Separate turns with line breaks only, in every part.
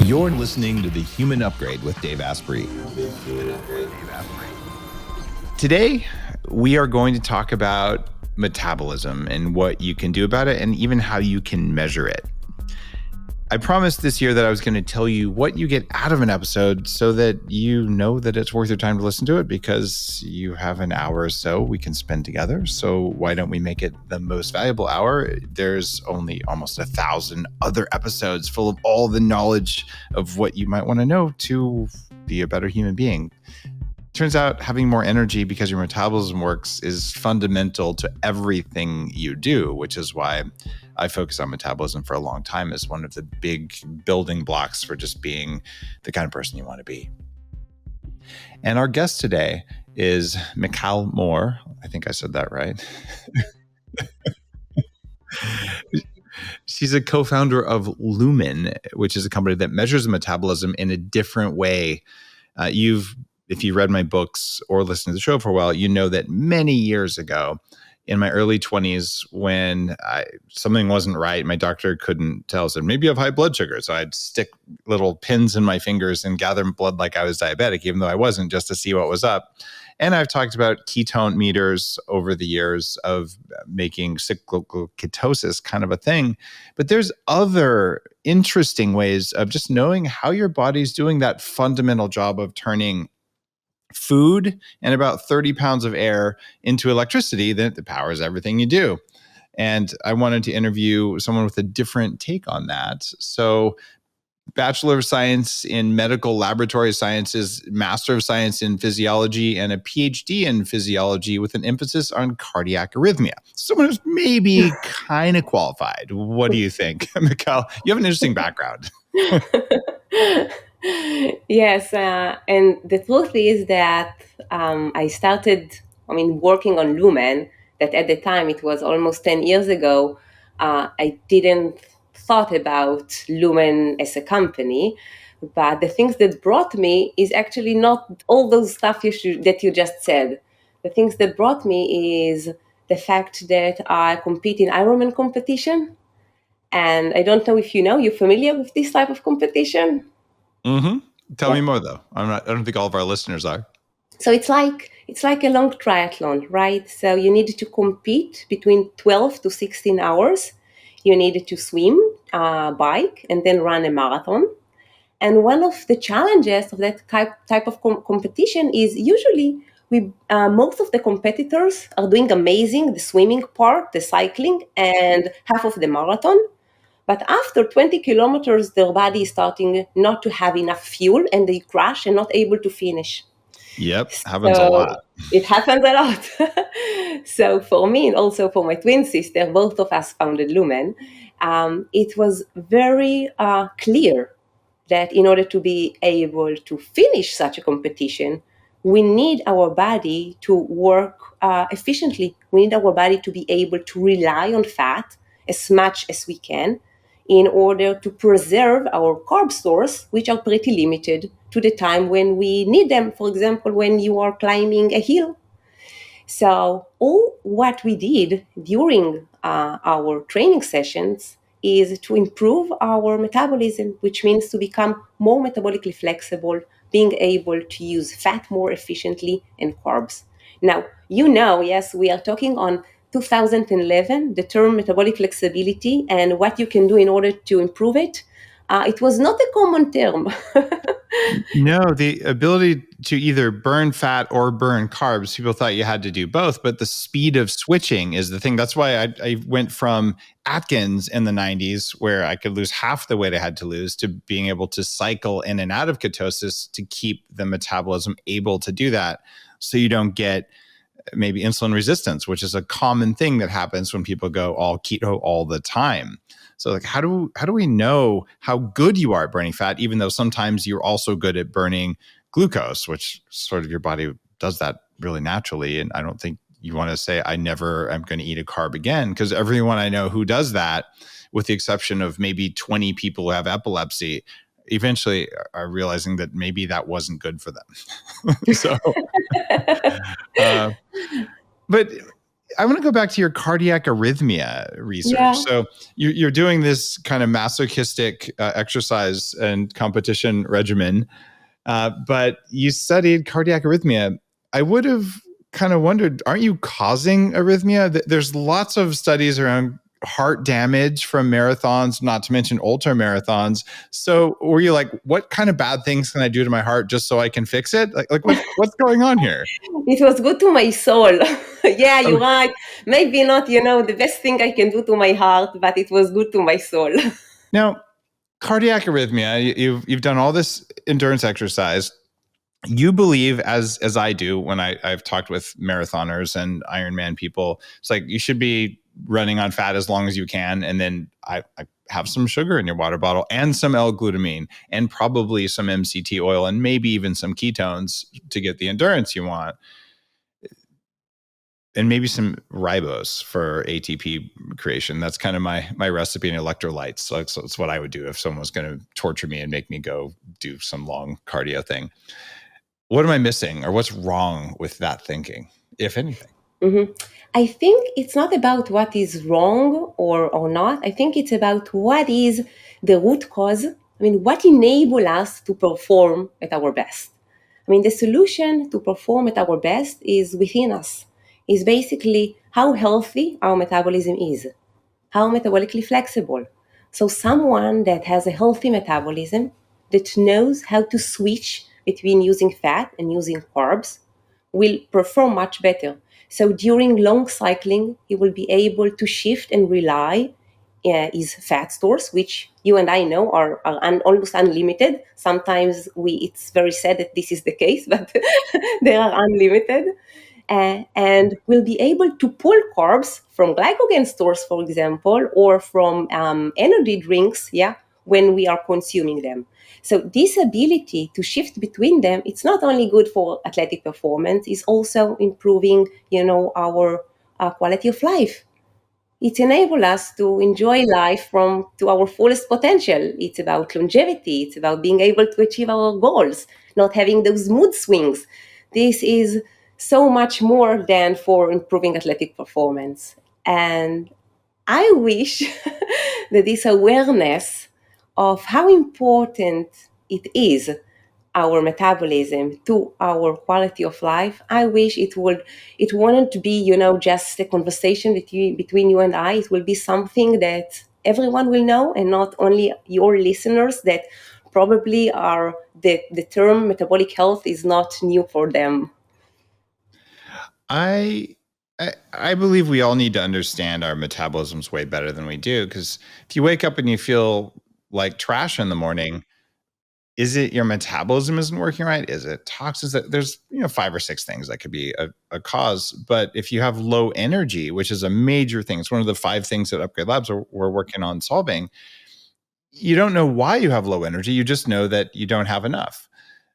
You're listening to The Human Upgrade with Dave Asprey. Today, we are going to talk about metabolism and what you can do about it and even how you can measure it. I promised this year that I was going to tell you what you get out of an episode so that you know that it's worth your time to listen to it, because you have an hour or so we can spend together. So why don't we make it the most valuable hour? There's only almost 1,000 other episodes full of all the knowledge of what you might want to know to be a better human being. Turns out having more energy because your metabolism works is fundamental to everything you do, which is why I focused on metabolism for a long time as one of the big building blocks for just being the kind of person you want to be. And our guest today is Michal Mor. I think I said that right. She's a co-founder of Lumen, which is a company that measures metabolism in a different way. If you read my books or listened to the show for a while, you know that many years ago, in my early 20s, when something wasn't right, my doctor couldn't tell, said, maybe you have high blood sugar. So I'd stick little pins in my fingers and gather blood like I was diabetic, even though I wasn't, just to see what was up. And I've talked about ketone meters over the years of making cyclical ketosis kind of a thing. But there's other interesting ways of just knowing how your body's doing that fundamental job of turning food and about 30 pounds of air into electricity that powers everything you do. And I wanted to interview someone with a different take on that. So, Bachelor of Science in Medical Laboratory Sciences, Master of Science in Physiology, and a Ph.D. in Physiology with an emphasis on cardiac arrhythmia. Someone who's maybe kind of qualified. What do you think, Michal? You have an interesting background.
Yes, and the truth is that I started, working on Lumen, that at the time, it was almost 10 years ago, I didn't thought about Lumen as a company, but the things that brought me is actually not all those stuff that you just said. The things that brought me is the fact that I compete in Ironman competition, and I don't know if you're familiar with this type of competition.
Mm-hmm. Tell me more, though. I don't think all of our listeners are.
So it's like a long triathlon, right? So you need to compete between 12 to 16 hours. You need to swim, bike, and then run a marathon. And one of the challenges of that type of competition is usually most of the competitors are doing amazing, the swimming part, the cycling, and half of the marathon. But after 20 kilometers, their body is starting not to have enough fuel, and they crash and not able to finish.
Yep, happens a lot.
It happens a lot. So for me, and also for my twin sister, both of us founded Lumen, it was very clear that in order to be able to finish such a competition, we need our body to work efficiently. We need our body to be able to rely on fat as much as we can in order to preserve our carb stores, which are pretty limited to the time when we need them. For example, when you are climbing a hill. So all what we did during our training sessions is to improve our metabolism, which means to become more metabolically flexible, being able to use fat more efficiently and carbs. Now, yes, we are talking on 2011, the term metabolic flexibility and what you can do in order to improve it. It was not a common term.
No, the ability to either burn fat or burn carbs, people thought you had to do both, but the speed of switching is the thing. That's why I went from Atkins in the 90s, where I could lose half the weight I had to lose, to being able to cycle in and out of ketosis to keep the metabolism able to do that, so you don't get maybe insulin resistance, which is a common thing that happens when people go all keto all the time. So like, how do we know how good you are at burning fat, even though sometimes you're also good at burning glucose, which sort of your body does that really naturally. And I don't think you want to say, I never am going to eat a carb again, because everyone I know who does that, with the exception of maybe 20 people who have epilepsy, eventually are realizing that maybe that wasn't good for them. So, but I want to go back to your cardiac arrhythmia research.
Yeah.
So you're doing this kind of masochistic exercise and competition regimen, but you studied cardiac arrhythmia. I would have kind of wondered, aren't you causing arrhythmia? There's lots of studies around heart damage from marathons, not to mention ultra marathons. So were you like, what kind of bad things can I do to my heart just so I can fix it? Like what's going on here?
It was good to my soul. Yeah, you're
Oh,
right. Maybe not, the best thing I can do to my heart, but it was good to my soul.
now, cardiac arrhythmia, you've done all this endurance exercise. You believe, as I do when I've talked with marathoners and Ironman people, it's like you should be running on fat as long as you can, and then I have some sugar in your water bottle and some L-glutamine and probably some MCT oil and maybe even some ketones to get the endurance you want, and maybe some ribose for ATP creation. That's kind of my recipe in electrolytes. So it's what I would do if someone was going to torture me and make me go do some long cardio thing. What am I missing, or what's wrong with that thinking, if anything?
Mhm. I think it's not about what is wrong or not. I think it's about what is the root cause. I mean, what enables us to perform at our best. I mean, the solution to perform at our best is within us, is basically how healthy our metabolism is, how metabolically flexible. So someone that has a healthy metabolism, that knows how to switch between using fat and using carbs, will perform much better. So during long cycling, he will be able to shift and rely his fat stores, which you and I know are almost unlimited. Sometimes it's very sad that this is the case, but they are unlimited. And we'll be able to pull carbs from glycogen stores, for example, or from energy drinks, yeah, when we are consuming them. So this ability to shift between them, it's not only good for athletic performance, it's also improving, our quality of life. It enables us to enjoy life to our fullest potential. It's about longevity. It's about being able to achieve our goals, not having those mood swings. This is so much more than for improving athletic performance. And I wish that this awareness of how important it is, our metabolism, to our quality of life, I wish it wouldn't be, just a conversation between you and I. It will be something that everyone will know, and not only your listeners that probably are the term metabolic health is not new for them.
I I believe we all need to understand our metabolisms way better than we do, because if you wake up and you feel like trash in the morning, is it your metabolism isn't working right? Is it toxins? There's 5 or 6 things that could be a cause. But if you have low energy, which is a major thing, it's one of the 5 things that Upgrade Labs we're working on solving. You don't know why you have low energy. You just know that you don't have enough.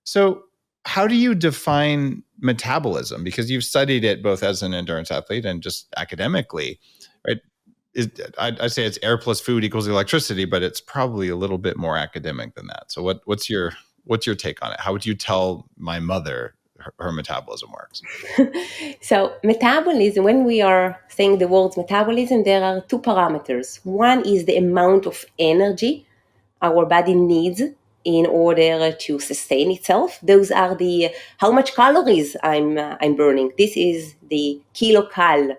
So how do you define metabolism? Because you've studied it both as an endurance athlete and just academically, right? I'd say it's air plus food equals electricity, but it's probably a little bit more academic than that. So what's your take on it? How would you tell my mother her metabolism works?
So metabolism, when we are saying the words metabolism, there are 2 parameters. One is the amount of energy our body needs in order to sustain itself. Those are the how much calories I'm burning. This is the kilocal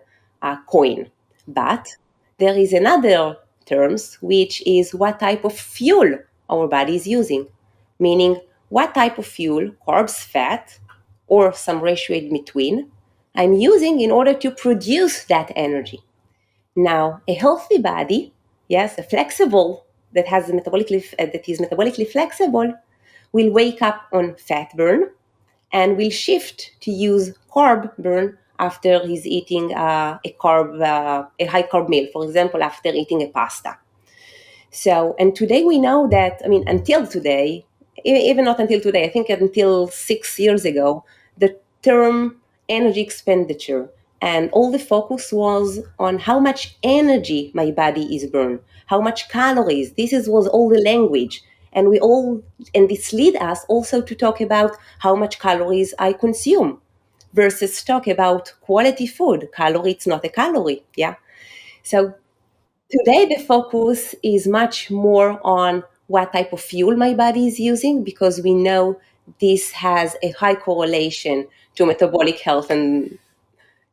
coin. But there is another terms, which is what type of fuel our body is using, meaning what type of fuel, carbs, fat, or some ratio in between, I'm using in order to produce that energy. Now, a healthy body, yes, a flexible that is metabolically flexible, will wake up on fat burn and will shift to use carb burn after he's eating a high carb meal, for example, after eating a pasta. So, and today we know that, I mean, until today, even not until today, I think until 6 years ago, the term energy expenditure and all the focus was on how much energy my body is burned, how much calories. Was all the language. And this lead us also to talk about how much calories I consume. versus talk about quality food. Calorie, it's not a calorie. Yeah. So today the focus is much more on what type of fuel my body is using, because we know this has a high correlation to metabolic health and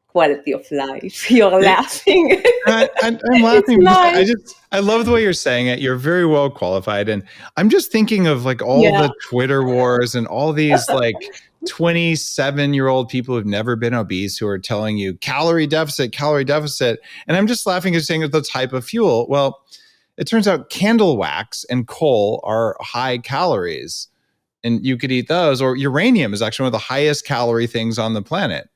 quality of life. You're laughing.
I'm
It's
laughing because
nice.
I love the way you're saying it. You're very well qualified. And I'm just thinking of like all
Yeah.
the Twitter wars and all these like 27-year-old people who've never been obese who are telling you calorie deficit, calorie deficit. And I'm just laughing and saying it's the type of fuel. Well, it turns out candle wax and coal are high calories, and you could eat those. Or uranium is actually one of the highest calorie things on the planet.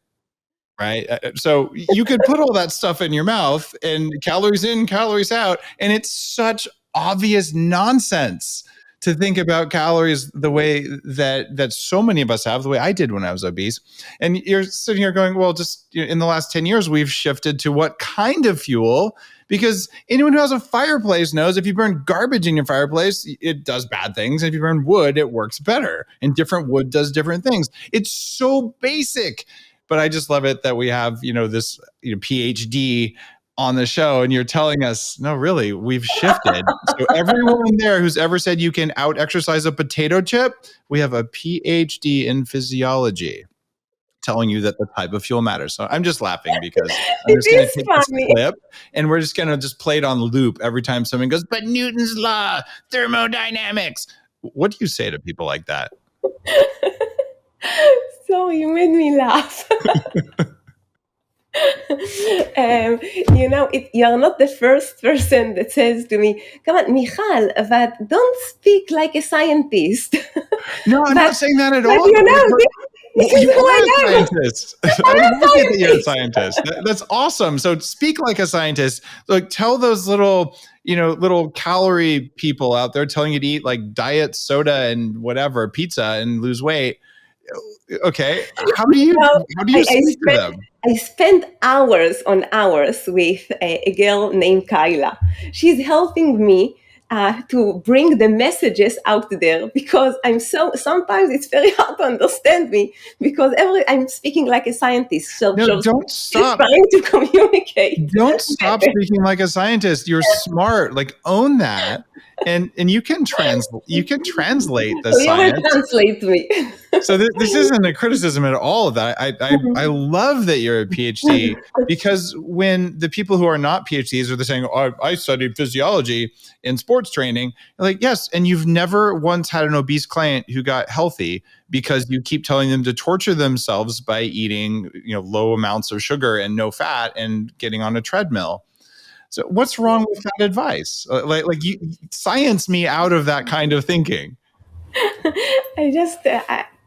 Right. So you could put all that stuff in your mouth and calories in, calories out. And it's such obvious nonsense to think about calories the way that so many of us have, the way I did when I was obese. And you're sitting here going, well, just in the last 10 years, we've shifted to what kind of fuel? Because anyone who has a fireplace knows if you burn garbage in your fireplace, it does bad things. And if you burn wood, it works better. And different wood does different things. It's so basic. But I just love it that we have, this Ph.D. on the show, and you're telling us, no, really, we've shifted. So everyone there who's ever said you can out-exercise a potato chip, we have a Ph.D. in physiology telling you that the type of fuel matters. So I'm just laughing because I'm
It
just going to
is
take this
funny.
clip and we're just going to just play it on loop every time someone goes, but Newton's law, thermodynamics. What do you say to people like that?
So you made me laugh. You're not the first person that says to me, come on, Michal, but don't speak like a scientist.
No, I'm not saying that at all.
This is
You
who
are
I
a
am.
scientist. I
I'm a
like it that you're a
scientist.
scientist. That's awesome. So speak like a scientist. Like tell those little calorie people out there telling you to eat like diet soda and whatever, pizza and lose weight. Okay. How do you speak to them?
I spent hours on hours with a girl named Kyla. She's helping me to bring the messages out there, because sometimes it's very hard to understand me, because I'm speaking like a scientist. So
No, don't stop.
Trying to communicate.
Don't stop speaking like a scientist. You're smart. Like own that. And you can translate the
So you will
science.
translate me.
So this isn't a criticism at all of that. I love that you're a PhD, because when the people who are not PhDs are saying, oh, I studied physiology in sports training, like, yes, and you've never once had an obese client who got healthy because you keep telling them to torture themselves by eating low amounts of sugar and no fat and getting on a treadmill. So what's wrong with that advice? Like you science me out of that kind of thinking.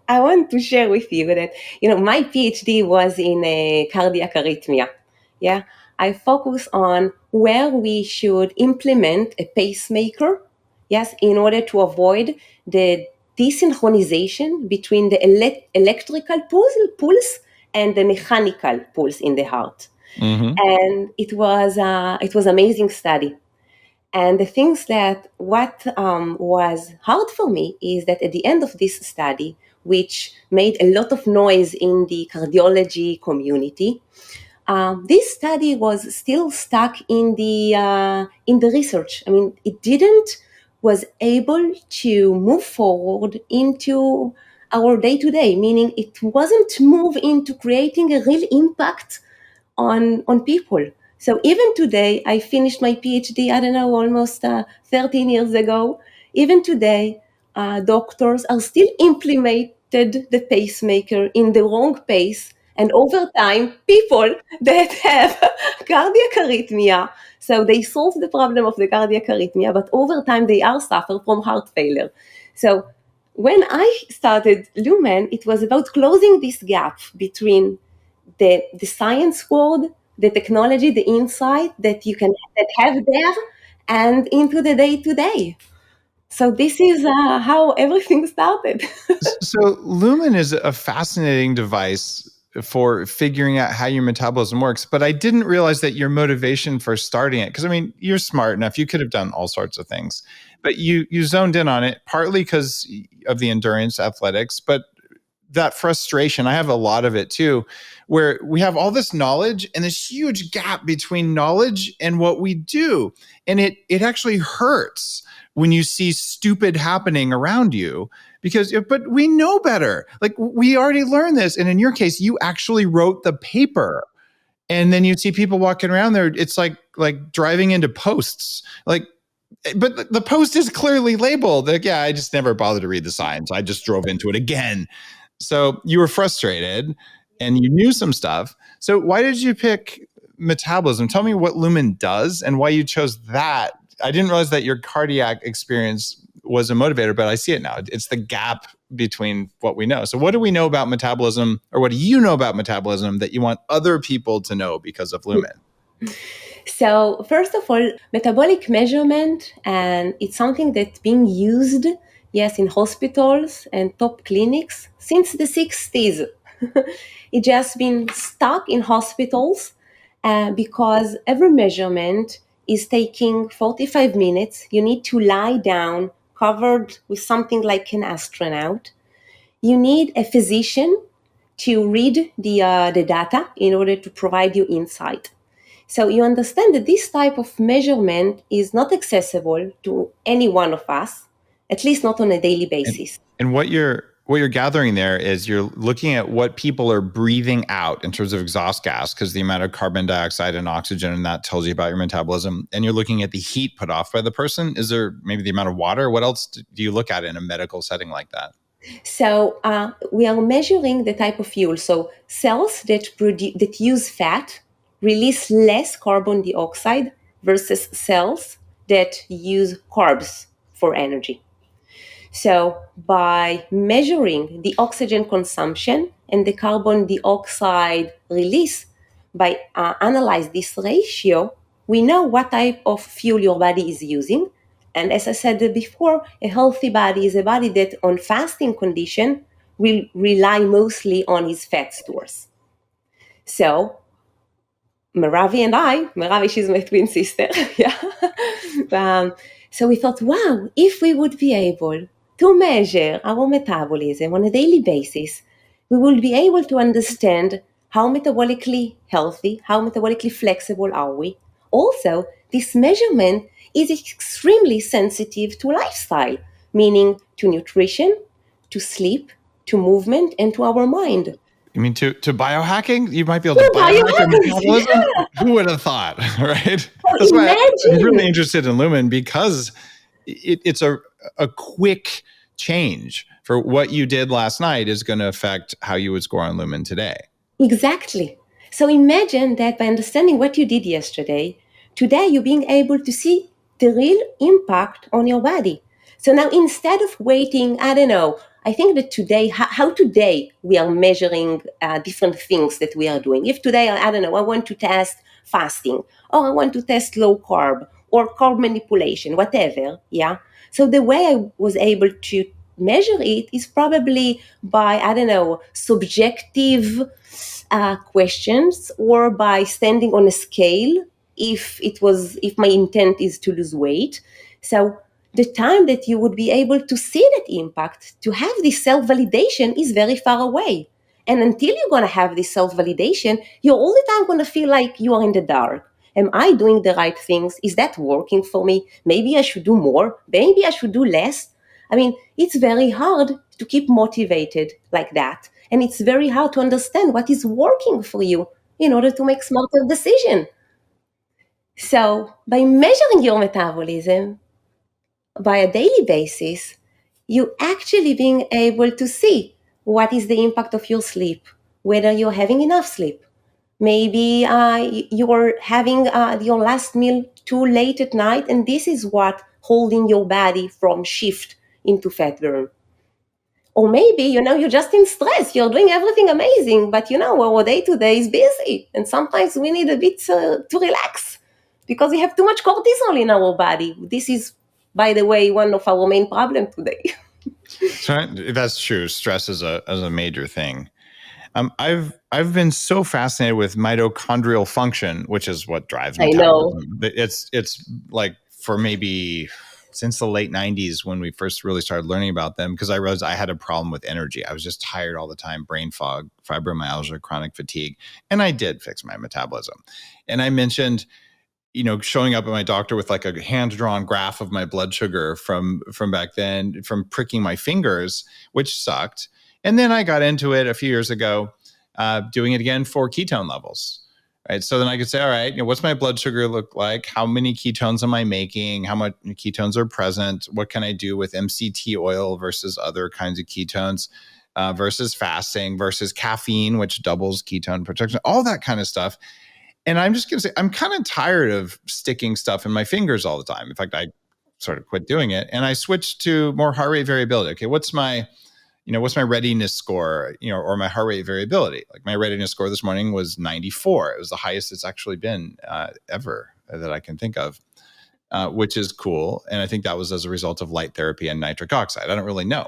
I want to share with you that my PhD was in cardiac arrhythmia. Yeah, I focus on where we should implement a pacemaker. Yes, in order to avoid the desynchronization between the electrical pulse and the mechanical pulse in the heart.
Mm-hmm.
And it was amazing study. And the things that what was hard for me is that at the end of this study, which made a lot of noise in the cardiology community, this study was still stuck in the research. I mean, it didn't was able to move forward into our day-to-day, meaning it wasn't move into creating a real impact on people. So even today, I finished my PhD, I don't know, almost 13 years ago. Even today, doctors are still implemented the pacemaker in the wrong pace. And over time, people that have cardiac arrhythmia, so they solve the problem of the cardiac arrhythmia, but over time they are suffer from heart failure. So when I started Lumen, it was about closing this gap between the science world, the technology, the insight that you can have there, and into the day to day. So this is how everything started.
So Lumen is a fascinating device for figuring out how your metabolism works, but I didn't realize that your motivation for starting it, because I mean, you're smart enough, you could have done all sorts of things, but you zoned in on it partly because of the endurance athletics, but that frustration, I have a lot of it too, where we have all this knowledge and this huge gap between knowledge and what we do. And it actually hurts when you see stupid happening around you but we know better. Like, we already learned this. And in your case, you actually wrote the paper. And then you see people walking around there. It's like driving into posts. Like, but the post is clearly labeled. Like, yeah, I just never bothered to read the signs. I just drove into it again. So you were frustrated and you knew some stuff. So why did you pick metabolism? Tell me what Lumen does and why you chose that. I didn't realize that your cardiac experience was a motivator, but I see it now. It's the gap between what we know. So what do we know about metabolism, or what do you know about metabolism that you want other people to know because of Lumen?
So first of all, metabolic measurement, and it's something that's being used, yes, in hospitals and top clinics since the 60s. It just been stuck in hospitals because every measurement is taking 45 minutes. You need to lie down covered with something like an astronaut. You need a physician to read the data in order to provide you insight. So you understand that this type of measurement is not accessible to any one of us, at least not on a daily basis.
And what you're gathering there is you're looking at what people are breathing out in terms of exhaust gas, because the amount of carbon dioxide and oxygen, and that tells you about your metabolism. And you're looking at the heat put off by the person. Is there maybe the amount of water? What else do you look at in a medical setting like that?
So we are measuring the type of fuel. So cells that use fat release less carbon dioxide versus cells that use carbs for energy. So by measuring the oxygen consumption and the carbon dioxide release, by analyze this ratio, we know what type of fuel your body is using. And as I said before, a healthy body is a body that on fasting condition will rely mostly on his fat stores. So Merav, she's my twin sister. Yeah. So we thought, wow, if we would be able to measure our metabolism on a daily basis, we will be able to understand how metabolically healthy, how metabolically flexible are we. Also, this measurement is extremely sensitive to lifestyle, meaning to nutrition, to sleep, to movement, and to our mind.
You mean to biohacking? You might be able to biohack your metabolism? Yeah. Who would have thought, right?
Oh,
that's why I'm really interested in Lumen, because it's a quick change for what you did last night is going to affect how you would score on Lumen today.
Exactly. So imagine that by understanding what you did yesterday, today you're being able to see the real impact on your body. So now instead of waiting, I don't know, I think that today, how today we are measuring different things that we are doing. If today, I don't know, I want to test fasting, or I want to test low carb, or carb manipulation, whatever, yeah? So the way I was able to measure it is probably by, I don't know, subjective questions, or by standing on a scale if my intent is to lose weight. So the time that you would be able to see that impact, to have this self-validation, is very far away. And until you're going to have this self-validation, you're all the time going to feel like you are in the dark. Am I doing the right things? Is that working for me? Maybe I should do more. Maybe I should do less. I mean, it's very hard to keep motivated like that. And it's very hard to understand what is working for you in order to make smarter decisions. So by measuring your metabolism by a daily basis, you actually being able to see what is the impact of your sleep, whether you're having enough sleep. Maybe you're having your last meal too late at night, and this is what holding your body from shift into fat burn. Or maybe, you're just in stress. You're doing everything amazing, but our day-to-day is busy. And sometimes we need a bit to relax because we have too much cortisol in our body. This is, by the way, one of our main problems today.
So that's true. Stress is a major thing. I've been so fascinated with mitochondrial function, which is what drives metabolism.
I know.
It's like for maybe since the late 90s when we first really started learning about them, because I realized I had a problem with energy. I was just tired all the time, brain fog, fibromyalgia, chronic fatigue. And I did fix my metabolism. And I mentioned, showing up at my doctor with like a hand-drawn graph of my blood sugar from back then, from pricking my fingers, which sucked. And then I got into it a few years ago, doing it again for ketone levels. Right. So then I could say, all right, what's my blood sugar look like? How many ketones am I making? How much ketones are present? What can I do with Mct oil versus other kinds of ketones, versus fasting versus caffeine, which doubles ketone production, all that kind of stuff. And I'm just going to say, I'm kind of tired of sticking stuff in my fingers all the time. In fact, I sort of quit doing it and I switched to more heart rate variability. Okay, what's my readiness score, or my heart rate variability? Like my readiness score this morning was 94. It was the highest it's actually been ever that I can think of, which is cool. And I think that was as a result of light therapy and nitric oxide. I don't really know.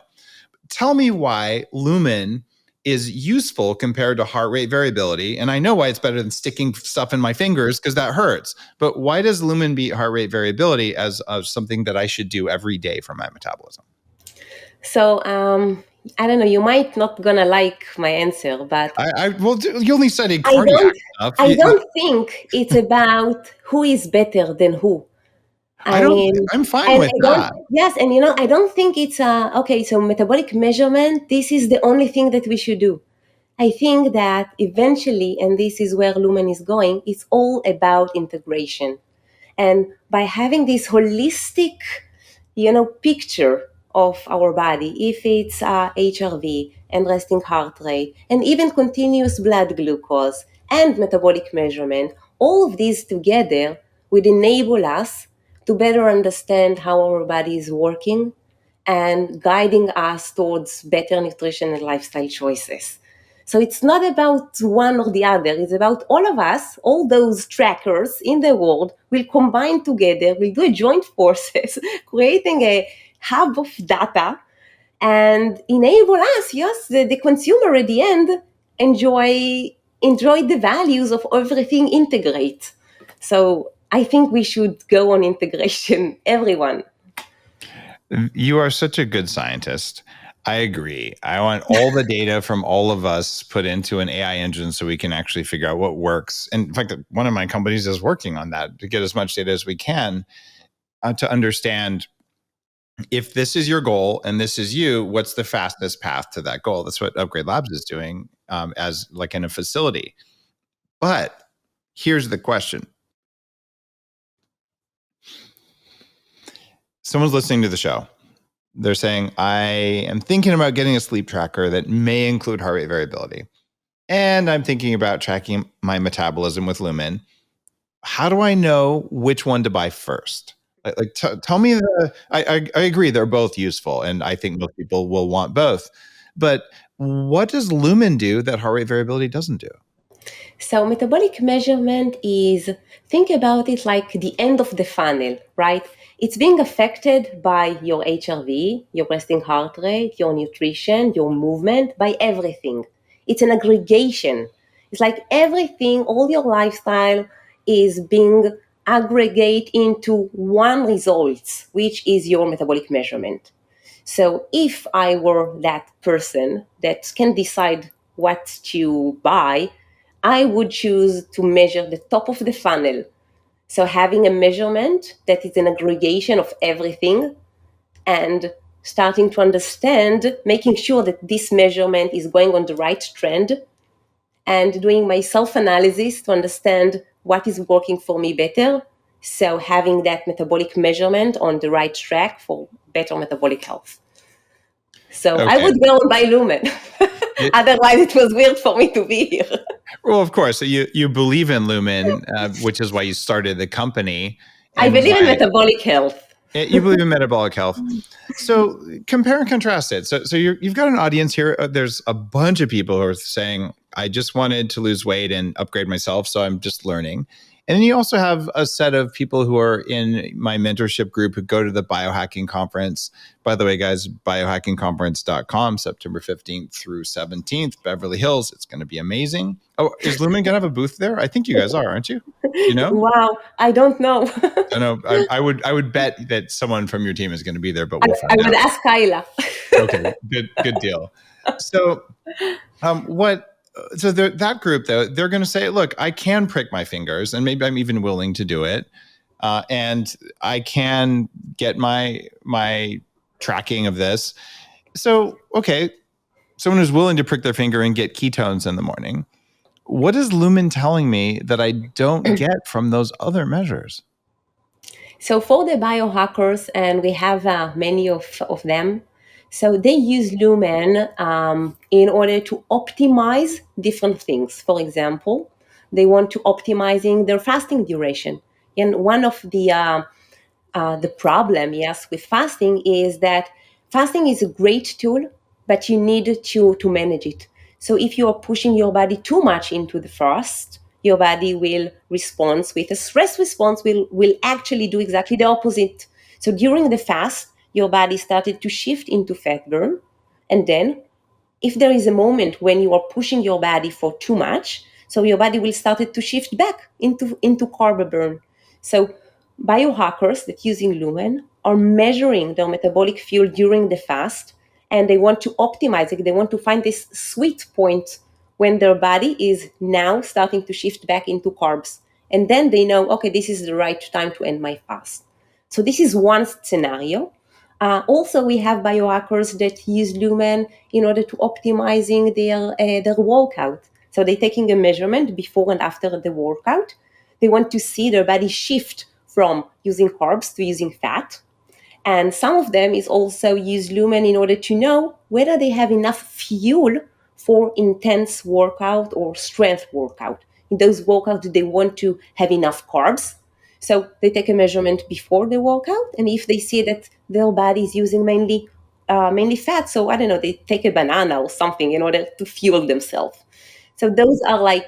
Tell me why Lumen is useful compared to heart rate variability. And I know why it's better than sticking stuff in my fingers because that hurts. But why does Lumen beat heart rate variability as something that I should do every day for my metabolism?
So, I don't know, you might not gonna like my answer, but
well, you only studied cardiac stuff.
I don't think it's about who is better than who.
I'm fine with that.
Yes, and I don't think it's okay. So metabolic measurement, this is the only thing that we should do. I think that eventually, and this is where Lumen is going, it's all about integration, and by having this holistic, picture of our body, if it's HRV and resting heart rate, and even continuous blood glucose and metabolic measurement, all of these together would enable us to better understand how our body is working and guiding us towards better nutrition and lifestyle choices. So it's not about one or the other. It's about all of us, all those trackers in the world will combine together, will do a joint forces, creating a hub of data and enable us, yes, the consumer at the end, enjoy the values of everything integrate. So I think we should go on integration, everyone.
You are such a good scientist. I agree. I want all the data from all of us put into an AI engine so we can actually figure out what works. And in fact, one of my companies is working on that to get as much data as we can to understand if this is your goal and this is you, what's the fastest path to that goal? That's what Upgrade Labs is doing as like in a facility. But here's the question. Someone's listening to the show. They're saying, I am thinking about getting a sleep tracker that may include heart rate variability. And I'm thinking about tracking my metabolism with Lumen. How do I know which one to buy first? Tell me I agree they're both useful. And I think most people will want both. But what does Lumen do that heart rate variability doesn't do?
So metabolic measurement is, think about it like the end of the funnel, right? It's being affected by your HRV, your resting heart rate, your nutrition, your movement, by everything. It's an aggregation. It's like everything, all your lifestyle is being aggregate into one result, which is your metabolic measurement. So if I were that person that can decide what to buy, I would choose to measure the top of the funnel. So having a measurement that is an aggregation of everything and starting to understand, making sure that this measurement is going on the right trend and doing my self-analysis to understand what is working for me better. So having that metabolic measurement on the right track for better metabolic health. So okay. I would go on by Lumen. Otherwise, it was weird for me to be here.
Well, of course, you believe in Lumen, which is why you started the company.
I believe in metabolic health.
You believe in metabolic health. So compare and contrast it. So you've got an audience here. There's a bunch of people who are saying, I just wanted to lose weight and upgrade myself, so I'm just learning. And then you also have a set of people who are in my mentorship group who go to the biohacking conference. By the way, guys, biohackingconference.com, September 15th through 17th, Beverly Hills. It's going to be amazing. Oh, is Lumen going to have a booth there? I think you guys are, aren't you? You know?
Wow, I don't know.
I know. I would bet that someone from your team is going to be there, but we'll
I
find
would
out.
ask Kyla.
Okay, good deal. So, that group though, they're going to say, look, I can prick my fingers, and maybe I'm even willing to do it, and I can get my tracking of this. So, okay, someone who's willing to prick their finger and get ketones in the morning. What is Lumen telling me that I don't get from those other measures?
So for the biohackers, and we have many of them, so they use Lumen in order to optimize different things. For example, they want to optimizing their fasting duration. And one of the problem, yes, with fasting is that fasting is a great tool, but you need to manage it. So if you are pushing your body too much into the fast, your body will respond with a stress response, will actually do exactly the opposite. So during the fast, your body started to shift into fat burn. And then if there is a moment when you are pushing your body for too much, so your body will start to shift back into carb burn. So biohackers that using Lumen are measuring their metabolic fuel during the fast, and they want to optimize it. They want to find this sweet point when their body is now starting to shift back into carbs. And then they know, okay, this is the right time to end my fast. So this is one scenario. Also, we have biohackers that use Lumen in order to optimizing their workout. So they're taking a measurement before and after the workout. They want to see their body shift from using carbs to using fat. And some of them is also use Lumen in order to know whether they have enough fuel for intense workout or strength workout. In those workouts, they want to have enough carbs. So they take a measurement before the workout, and if they see that their body is using mainly fat, so I don't know, they take a banana or something in order to fuel themselves. So those are like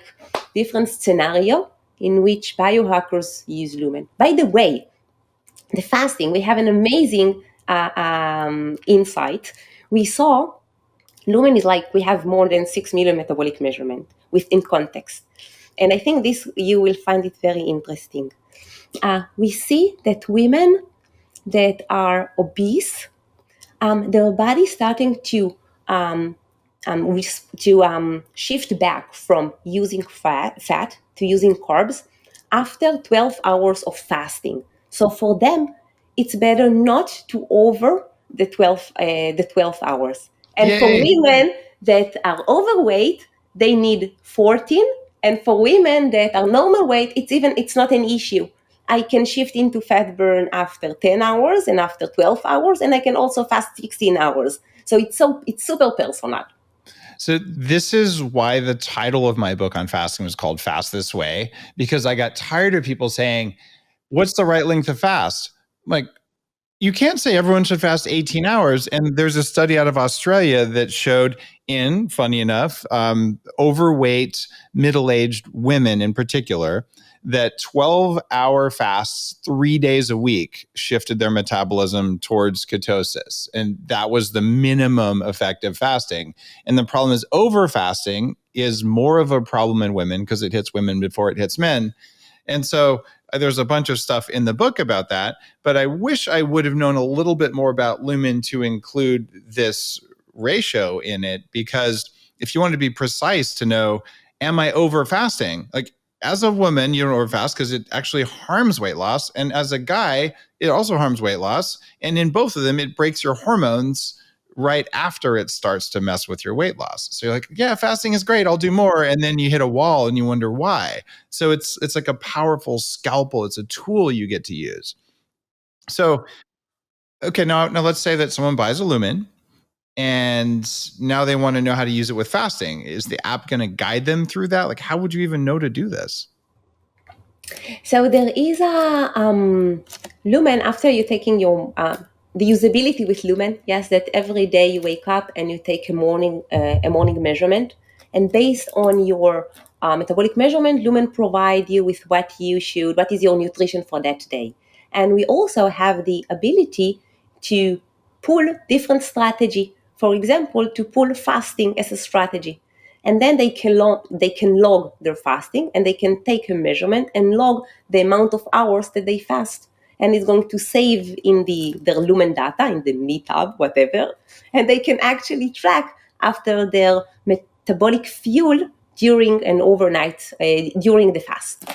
different scenario in which biohackers use Lumen. By the way, the fasting, we have an amazing insight. We saw Lumen is like we have more than 6 million metabolic measurement within context. And I think this, you will find it very interesting. We see that women that are obese, their body starting to shift back from using fat to using carbs after 12 hours of fasting. So for them, it's better not to over the 12 hours. And
Yay.
for women that are overweight, they need 14. And for women that are normal weight, it's not an issue. I can shift into fat burn after 10 hours and after 12 hours, and I can also fast 16 hours. So it's super personal.
So this is why the title of my book on fasting was called Fast This Way, because I got tired of people saying, what's the right length of fast? I'm like, you can't say everyone should fast 18 hours. And there's a study out of Australia that showed in, funny enough, overweight, middle-aged women in particular, that 12-hour fasts 3 days a week shifted their metabolism towards ketosis. And that was the minimum effective fasting. And the problem is over fasting is more of a problem in women because it hits women before it hits men. And so there's a bunch of stuff in the book about that, but I wish I would have known a little bit more about Lumen to include this ratio in it, because if you want to be precise to know, am I over fasting? Like as a woman, you don't overfast because it actually harms weight loss. And as a guy, it also harms weight loss. And in both of them, it breaks your hormones right after it starts to mess with your weight loss. So you're like, yeah, fasting is great, I'll do more. And then you hit a wall and you wonder why. So it's like a powerful scalpel. It's a tool you get to use. So, okay, now let's say that someone buys a Lumen and now they want to know how to use it with fasting. Is the app going to guide them through that? Like, how would you even know to do this?
So there is a Lumen after you're taking your the usability with Lumen. Yes, that every day you wake up and you take a morning measurement, and based on your metabolic measurement, Lumen provide you with what is your nutrition for that day. And we also have the ability to pull different strategy. For example, to pull fasting as a strategy. And then they can log their fasting, and they can take a measurement and log the amount of hours that they fast. And it's going to save in their Lumen data, in the Metab, whatever. And they can actually track after their metabolic fuel during an overnight, during the fast.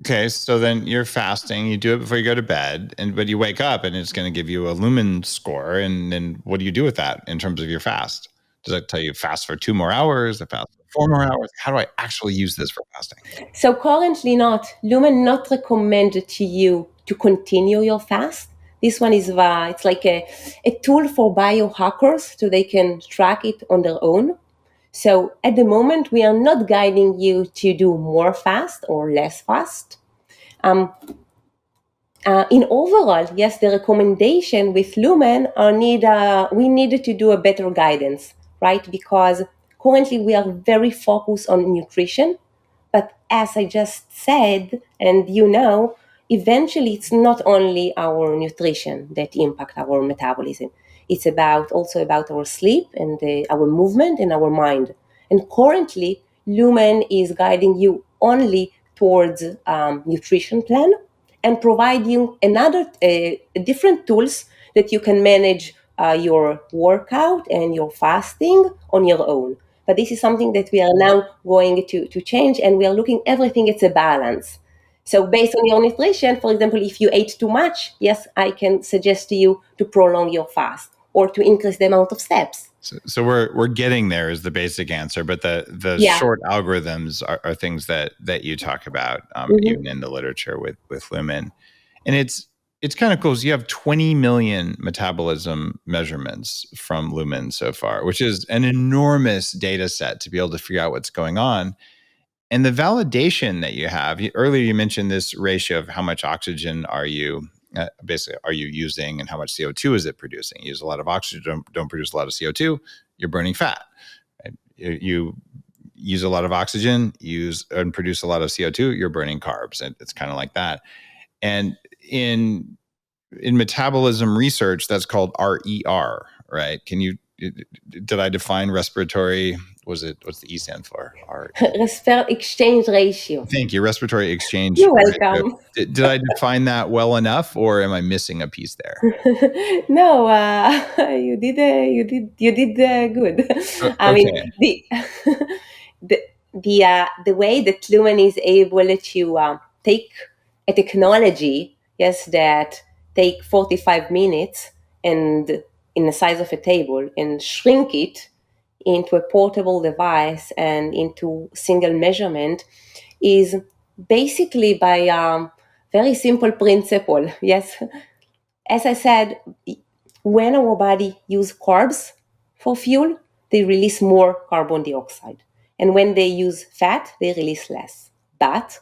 Okay, so then you're fasting, you do it before you go to bed, but you wake up and it's going to give you a Lumen score. And then what do you do with that in terms of your fast? Does that tell you fast for 2 more hours, fast for 4 more hours? How do I actually use this for fasting?
So currently Lumen not recommended to you to continue your fast. This one is it's like a tool for biohackers so they can track it on their own. So at the moment, we are not guiding you to do more fast or less fast. In overall, yes, the recommendation with Lumen we needed to do a better guidance, right? Because currently we are very focused on nutrition. But as I just said, and eventually it's not only our nutrition that impact our metabolism. It's also about our sleep and our movement and our mind. And currently, Lumen is guiding you only towards nutrition plan and provide you different tools that you can manage your workout and your fasting on your own. But this is something that we are now going to change, and we are looking everything as a balance. So based on your nutrition, for example, if you ate too much, yes, I can suggest to you to prolong your fast or to increase the amount of steps.
So we're getting there is the basic answer, but the short algorithms are things that you talk about even in the literature with Lumen. And it's kind of cool. So you have 20 million metabolism measurements from Lumen so far, which is an enormous data set to be able to figure out what's going on. And the validation that you have, earlier you mentioned this ratio of how much oxygen are you using and how much CO2 is it producing. You use a lot of oxygen, don't produce a lot of CO2, you're burning fat. Right? You use a lot of oxygen, and produce a lot of CO2, you're burning carbs. And it's kind of like that. And in metabolism research, that's called RER, right? Did I define respiratory? What's the E stand for?
Respiratory exchange ratio.
Thank you. Respiratory exchange.
You're welcome.
Did I define that well enough, or am I missing a piece there?
No, you did good.
Okay.
I mean, the way that Lumen is able to take a technology, yes, that take 45 minutes and in the size of a table and shrink it into a portable device and into single measurement is basically by very simple principle. Yes, as I said, when our body use carbs for fuel, they release more carbon dioxide. And when they use fat, they release less. But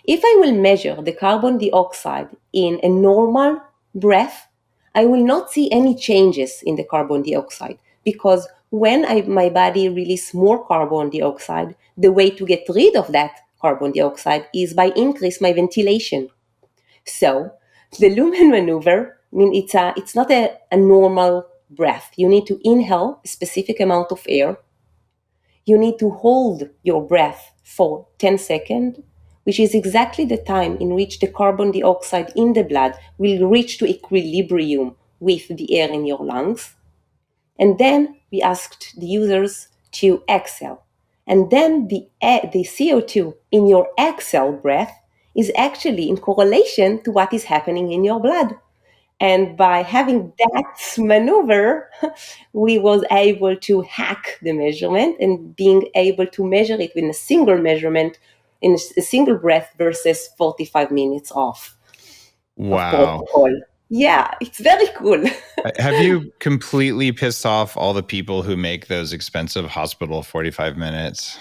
if I will measure the carbon dioxide in a normal breath, I will not see any changes in the carbon dioxide because when my body release more carbon dioxide, the way to get rid of that carbon dioxide is by increase my ventilation. So the Lumen maneuver, it's not a normal breath. You need to inhale a specific amount of air. You need to hold your breath for 10 seconds, which is exactly the time in which the carbon dioxide in the blood will reach to equilibrium with the air in your lungs. And then we asked the users to exhale. And then the CO2 in your exhale breath is actually in correlation to what is happening in your blood. And by having that maneuver, we was able to hack the measurement and being able to measure it in a single measurement in a single breath versus 45 minutes off.
Wow.
Yeah, it's very cool.
Have you completely pissed off all the people who make those expensive hospital 45 minutes?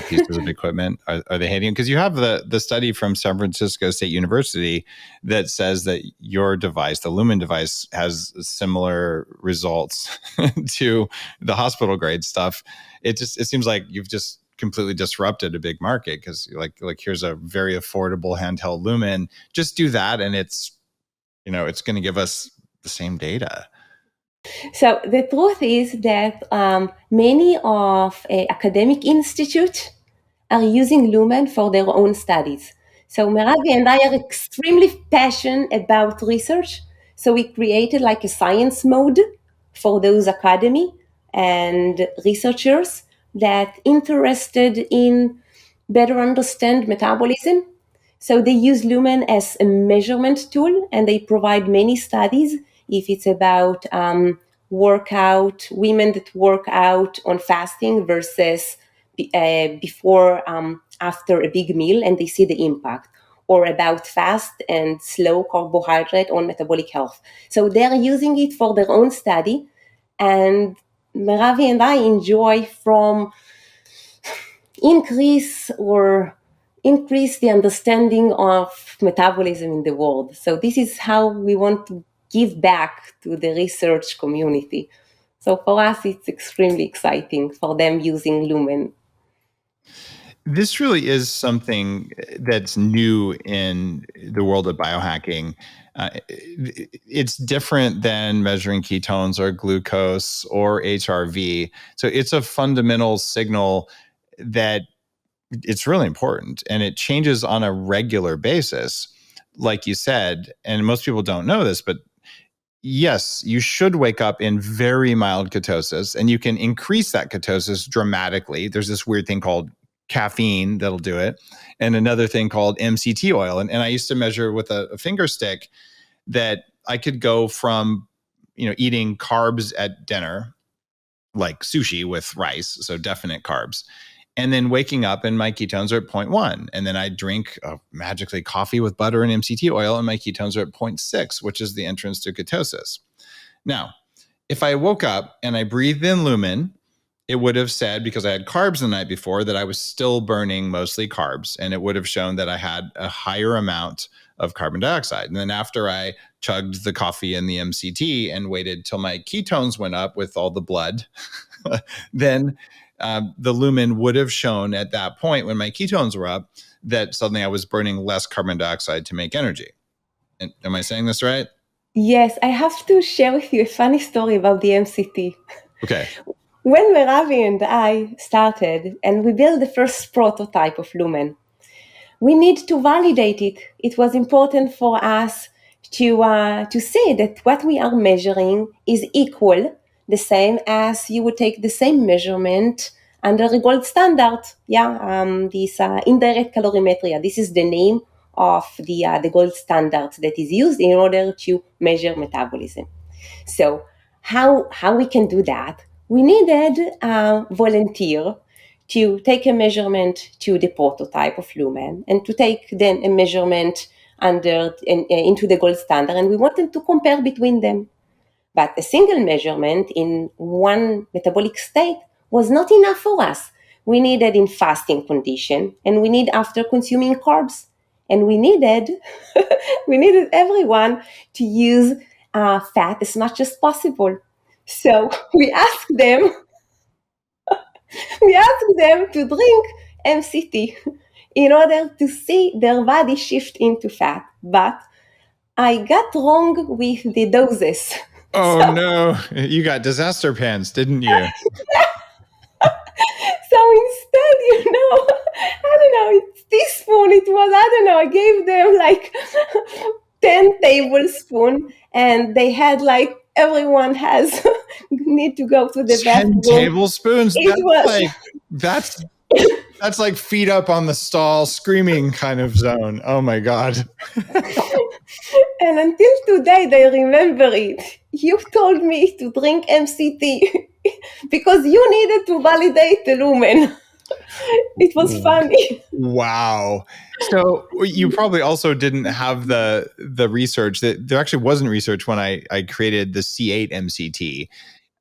pieces of equipment? Are they hating it? Because you have the study from San Francisco State University that says that your device, the Lumen device, has similar results to the hospital grade stuff. It seems like you've just completely disrupted a big market, because like here's a very affordable handheld Lumen. Just do that, and it's going to give us the same data.
So the truth is that many of academic institutes are using Lumen for their own studies. So Meravi and I are extremely passionate about research. So we created like a science mode for those academy and researchers that interested in better understand metabolism. So they use Lumen as a measurement tool, and they provide many studies. If it's about workout, women that work out on fasting versus before, after a big meal, and they see the impact, or about fast and slow carbohydrate on metabolic health. So they're using it for their own study, and Meravi and I enjoy from increase the understanding of metabolism in the world. So this is how we want to give back to the research community. So for us, it's extremely exciting for them using Lumen.
This really is something that's new in the world of biohacking. It's different than measuring ketones or glucose or HRV. So it's a fundamental signal that it's really important, and it changes on a regular basis. Like you said, and most people don't know this, but yes, you should wake up in very mild ketosis, and you can increase that ketosis dramatically. There's this weird thing called caffeine that'll do it, and another thing called Mct oil. And I used to measure with a finger stick that I could go from, eating carbs at dinner, like sushi with rice, so definite carbs, and then waking up and my ketones are at 0.1. And then I drink magically coffee with butter and Mct oil, and my ketones are at 0.6, which is the entrance to ketosis. Now, if I woke up and I breathed in Lumen, it would have said, because I had carbs the night before, that I was still burning mostly carbs. And it would have shown that I had a higher amount of carbon dioxide. And then after I chugged the coffee and the MCT and waited till my ketones went up with all the blood, then the Lumen would have shown at that point, when my ketones were up, that suddenly I was burning less carbon dioxide to make energy. And am I saying this right?
Yes, I have to share with you a funny story about the MCT.
Okay.
When Meravi and I started and we built the first prototype of Lumen, we need to validate it. It was important for us to say that what we are measuring is equal, the same as you would take the same measurement under a gold standard. This indirect calorimetry. This is the name of the gold standard that is used in order to measure metabolism. So how we can do that? We needed a volunteer to take a measurement to the prototype of Lumen and to take then a measurement into the gold standard, and we wanted to compare between them. But a single measurement in one metabolic state was not enough for us. We needed in fasting condition, and we need after consuming carbs, and we needed everyone to use fat as much as possible. So we asked them to drink MCT in order to see their body shift into fat. But I got wrong with the doses.
Oh, no. You got disaster pants, didn't you?
So instead, I don't know, it's teaspoon, I gave them like 10 tablespoons, and they had like, everyone has need to go to the
10
bathroom.
tablespoons? That's like feet up on the stall screaming kind of zone. Oh my God.
And until today, they remember it. You told me to drink MCT because you needed to validate the Lumen. It was funny.
Wow. So you probably also didn't have the research. That there actually wasn't research when I created the C8 MCT.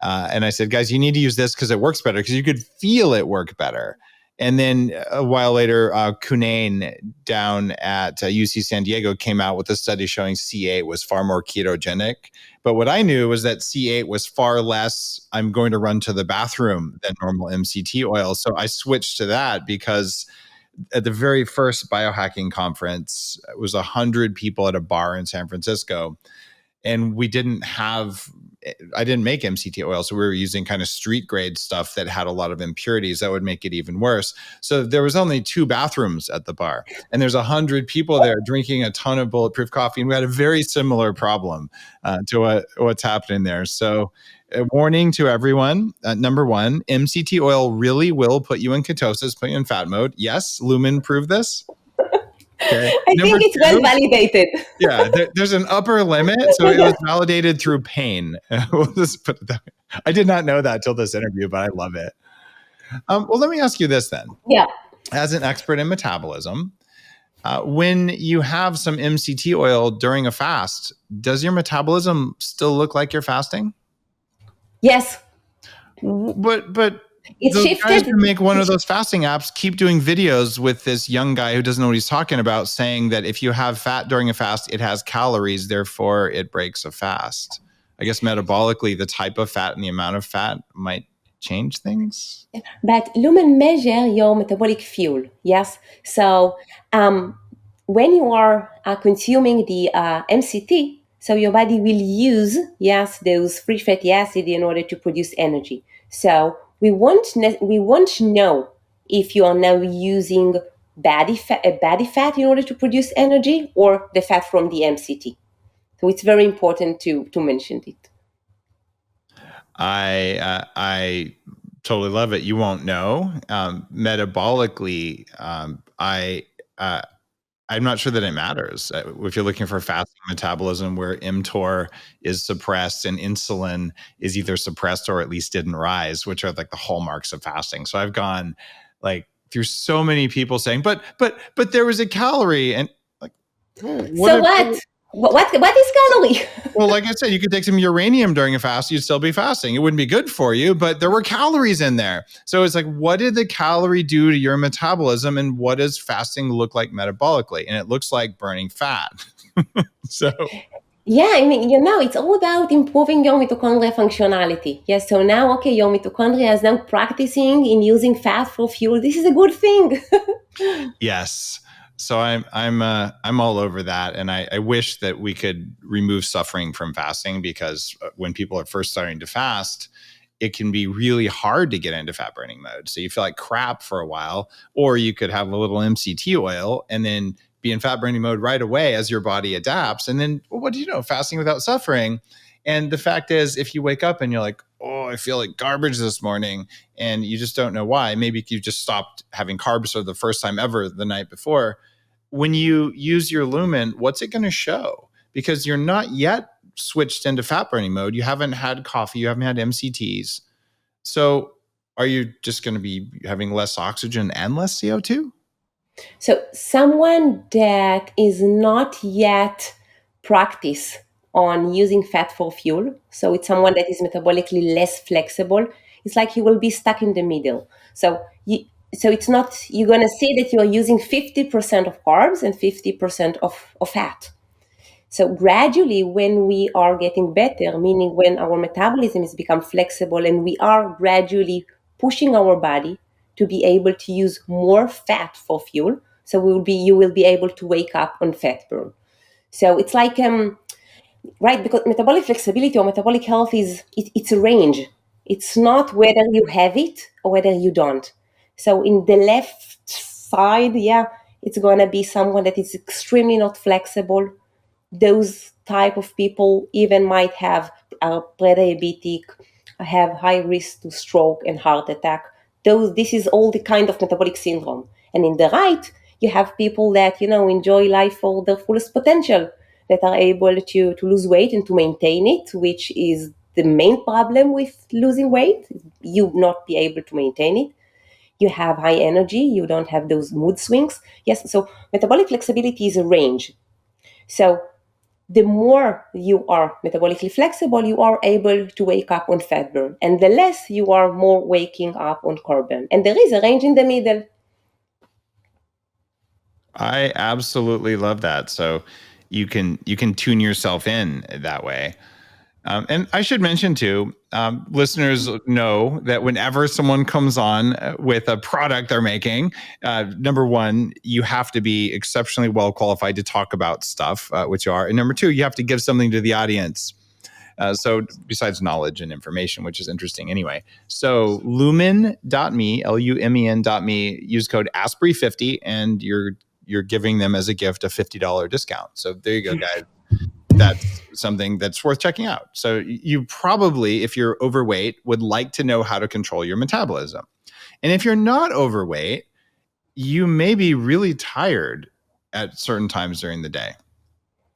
And I said, guys, you need to use this because it works better, because you could feel it work better. And then a while later, Cunane down at UC San Diego came out with a study showing C8 was far more ketogenic. But what I knew was that C8 was far less, I'm going to run to the bathroom than normal MCT oil. So I switched to that because at the very first biohacking conference, it was 100 people at a bar in San Francisco. And I didn't make MCT oil. So we were using kind of street grade stuff that had a lot of impurities that would make it even worse. So there was only 2 bathrooms at the bar, and there's 100 people there drinking a ton of bulletproof coffee. And we had a very similar problem to what's happening there. So a warning to everyone. Number 1, MCT oil really will put you in ketosis, put you in fat mode. Yes, Lumen proved this.
Okay. I think it's well validated.
Yeah, there's an upper limit, so it was validated through pain. We'll just put it that way. I did not know that till this interview, but I love it. Well, let me ask you this then.
Yeah.
As an expert in metabolism, when you have some MCT oil during a fast, does your metabolism still look like you're fasting?
Yes.
But
it's
those
shifted.
guys who make one of those fasting apps keep doing videos with this young guy who doesn't know what he's talking about, saying that if you have fat during a fast, it has calories, therefore it breaks a fast. I guess metabolically, the type of fat and the amount of fat might change things.
But Lumen measure your metabolic fuel. Yes. So when you are consuming the MCT, so your body will use those free fatty acid in order to produce energy. So we won't know if you are now using body fat in order to produce energy or the fat from the MCT. So it's very important to mention it.
I totally love it. You won't know. Metabolically, I'm not sure that it matters. If you're looking for fasting metabolism where mTOR is suppressed and insulin is either suppressed or at least didn't rise, which are like the hallmarks of fasting. So I've gone like through so many people saying, but there was a calorie, and like,
what is calorie?
Well, like I said, you could take some uranium during a fast, you'd still be fasting. It wouldn't be good for you, but there were calories in there. So it's like, what did the calorie do to your metabolism, and what does fasting look like metabolically? And it looks like burning fat. So
yeah, I mean, it's all about improving your mitochondria functionality. Yes, so now, okay, your mitochondria is now practicing in using fat for fuel. This is a good thing.
Yes. So I'm all over that, and I wish that we could remove suffering from fasting, because when people are first starting to fast, it can be really hard to get into fat burning mode. So you feel like crap for a while, or you could have a little MCT oil and then be in fat burning mode right away as your body adapts. And then, well, what do you know? Fasting without suffering. And the fact is, if you wake up and you're like, oh, I feel like garbage this morning, and you just don't know why, maybe you just stopped having carbs for the first time ever the night before. When you use your Lumen, what's it going to show? Because you're not yet switched into fat burning mode. You haven't had coffee. You haven't had MCTs. So are you just going to be having less oxygen and less CO2?
So someone that is not yet practiced on using fat for fuel, so it's someone that is metabolically less flexible, it's like he will be stuck in the middle. So it's not, you're going to see that you're using 50% of carbs and 50% of fat. So gradually, when we are getting better, meaning when our metabolism has become flexible and we are gradually pushing our body to be able to use more fat for fuel, so you will be able to wake up on fat burn. So it's like, right, because metabolic flexibility or metabolic health it's a range. It's not whether you have it or whether you don't. So in the left side, it's going to be someone that is extremely not flexible. Those type of people even might have pre-diabetic, have high risk to stroke and heart attack. This is all the kind of metabolic syndrome. And in the right, you have people that, enjoy life for their fullest potential, that are able to lose weight and to maintain it, which is the main problem with losing weight. You not be able to maintain it. You have high energy. You don't have those mood swings. Yes, so metabolic flexibility is a range. So the more you are metabolically flexible, you are able to wake up on fat burn. And the less you are more waking up on carb burn. And there is a range in the middle.
I absolutely love that. So you can tune yourself in that way. And I should mention too, listeners know that whenever someone comes on with a product they're making, number one, you have to be exceptionally well qualified to talk about stuff, which you are. And number two, you have to give something to the audience. So besides knowledge and information, which is interesting anyway. So lumen.me, Lumen.me, use code Asprey50 and you're giving them as a gift a $50 discount. So there you go, guys. That's something that's worth checking out. So you probably, if you're overweight, would like to know how to control your metabolism. And if you're not overweight, you may be really tired at certain times during the day,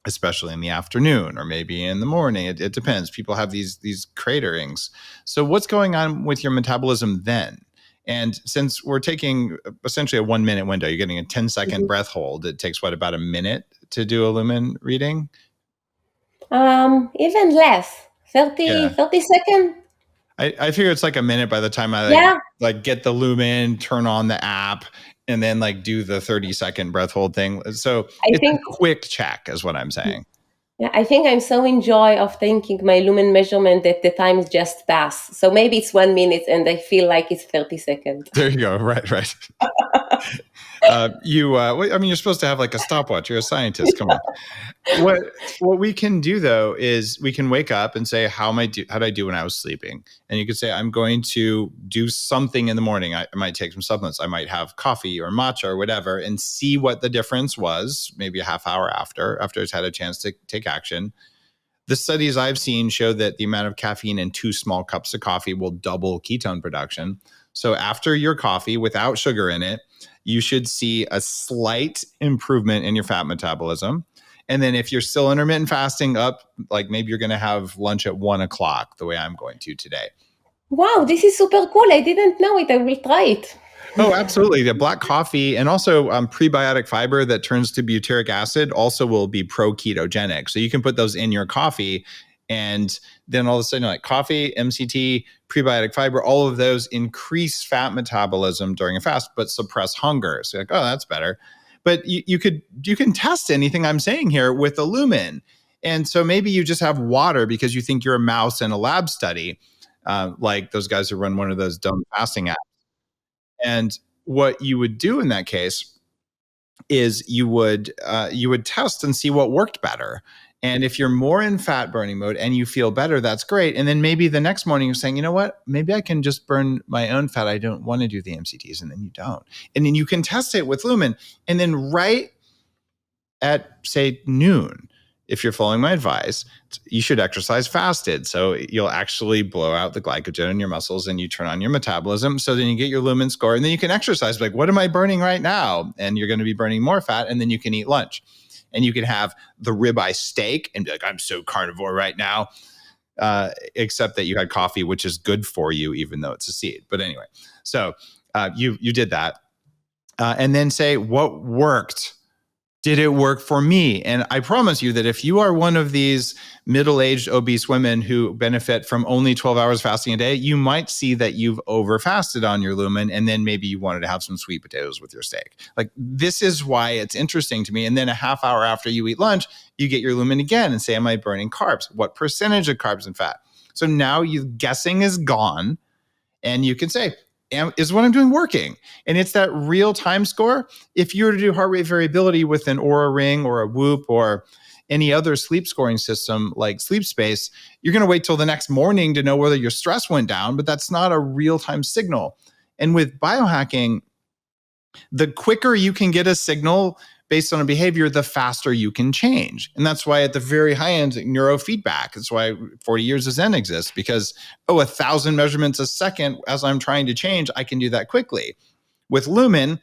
especially in the afternoon or maybe in the morning. It depends. People have these craterings. So what's going on with your metabolism then? And since we're taking essentially a 1 minute window, you're getting a 10-second breath hold. It takes about a minute to do a Lumen reading?
Even less, 30 seconds.
I figure it's like a minute by the time I like get the Lumen, turn on the app, and then like do the 30-second breath hold thing. So it's a quick check is what I'm saying.
Yeah, I think I'm so in joy of taking my Lumen measurement that the time just passed. So maybe it's 1 minute and I feel like it's 30 seconds.
There you go. Right. You're supposed to have like a stopwatch. You're a scientist. Come on. What we can do though is we can wake up and say, how did I do when I was sleeping? And you could say, I'm going to do something in the morning. I might take some supplements. I might have coffee or matcha or whatever, and see what the difference was. Maybe a half hour after it's had a chance to take action. The studies I've seen show that the amount of caffeine in 2 small cups of coffee will double ketone production. So after your coffee without sugar in it, you should see a slight improvement in your fat metabolism. And then if you're still intermittent fasting up, like maybe you're going to have lunch at 1 o'clock the way I'm going to today.
Wow, this is super cool. I didn't know it. I will try it.
Oh, absolutely. The black coffee and also prebiotic fiber that turns to butyric acid also will be pro-ketogenic. So you can put those in your coffee and then all of a sudden like coffee, MCT, prebiotic fiber, all of those increase fat metabolism during a fast, but suppress hunger. So you're like, oh, that's better. But you can test anything I'm saying here with the Lumen. And so maybe you just have water because you think you're a mouse in a lab study, like those guys who run one of those dumb fasting apps. And what you would do in that case is you would test and see what worked better. And if you're more in fat burning mode and you feel better, that's great. And then maybe the next morning you're saying, you know what, maybe I can just burn my own fat. I don't want to do the MCTs. And then you don't. And then you can test it with Lumen. And then right at, say, noon, if you're following my advice, you should exercise fasted. So you'll actually blow out the glycogen in your muscles and you turn on your metabolism. So then you get your Lumen score and then you can exercise. Like, what am I burning right now? And you're going to be burning more fat and then you can eat lunch. And you can have the ribeye steak and be like, I'm so carnivore right now. Except that you had coffee, which is good for you, even though it's a seed. But anyway, so you did that. And then say, what worked? Did it work for me? And I promise you that if you are one of these middle-aged obese women who benefit from only 12 hours fasting a day, you might see that you've over-fasted on your Lumen, and then maybe you wanted to have some sweet potatoes with your steak. Like, this is why it's interesting to me. And then a half hour after you eat lunch, you get your Lumen again and say, am I burning carbs? What percentage of carbs and fat? So now guessing is gone, and you can say, is what I'm doing working? And it's that real time score. If you were to do heart rate variability with an Oura Ring or a Whoop or any other sleep scoring system like Sleep Space, you're going to wait till the next morning to know whether your stress went down, but that's not a real time signal. And with biohacking, the quicker you can get a signal based on a behavior, the faster you can change. And that's why at the very high end, neurofeedback, that's why 40 years of Zen exists, because, 1,000 measurements a second as I'm trying to change, I can do that quickly. With Lumen,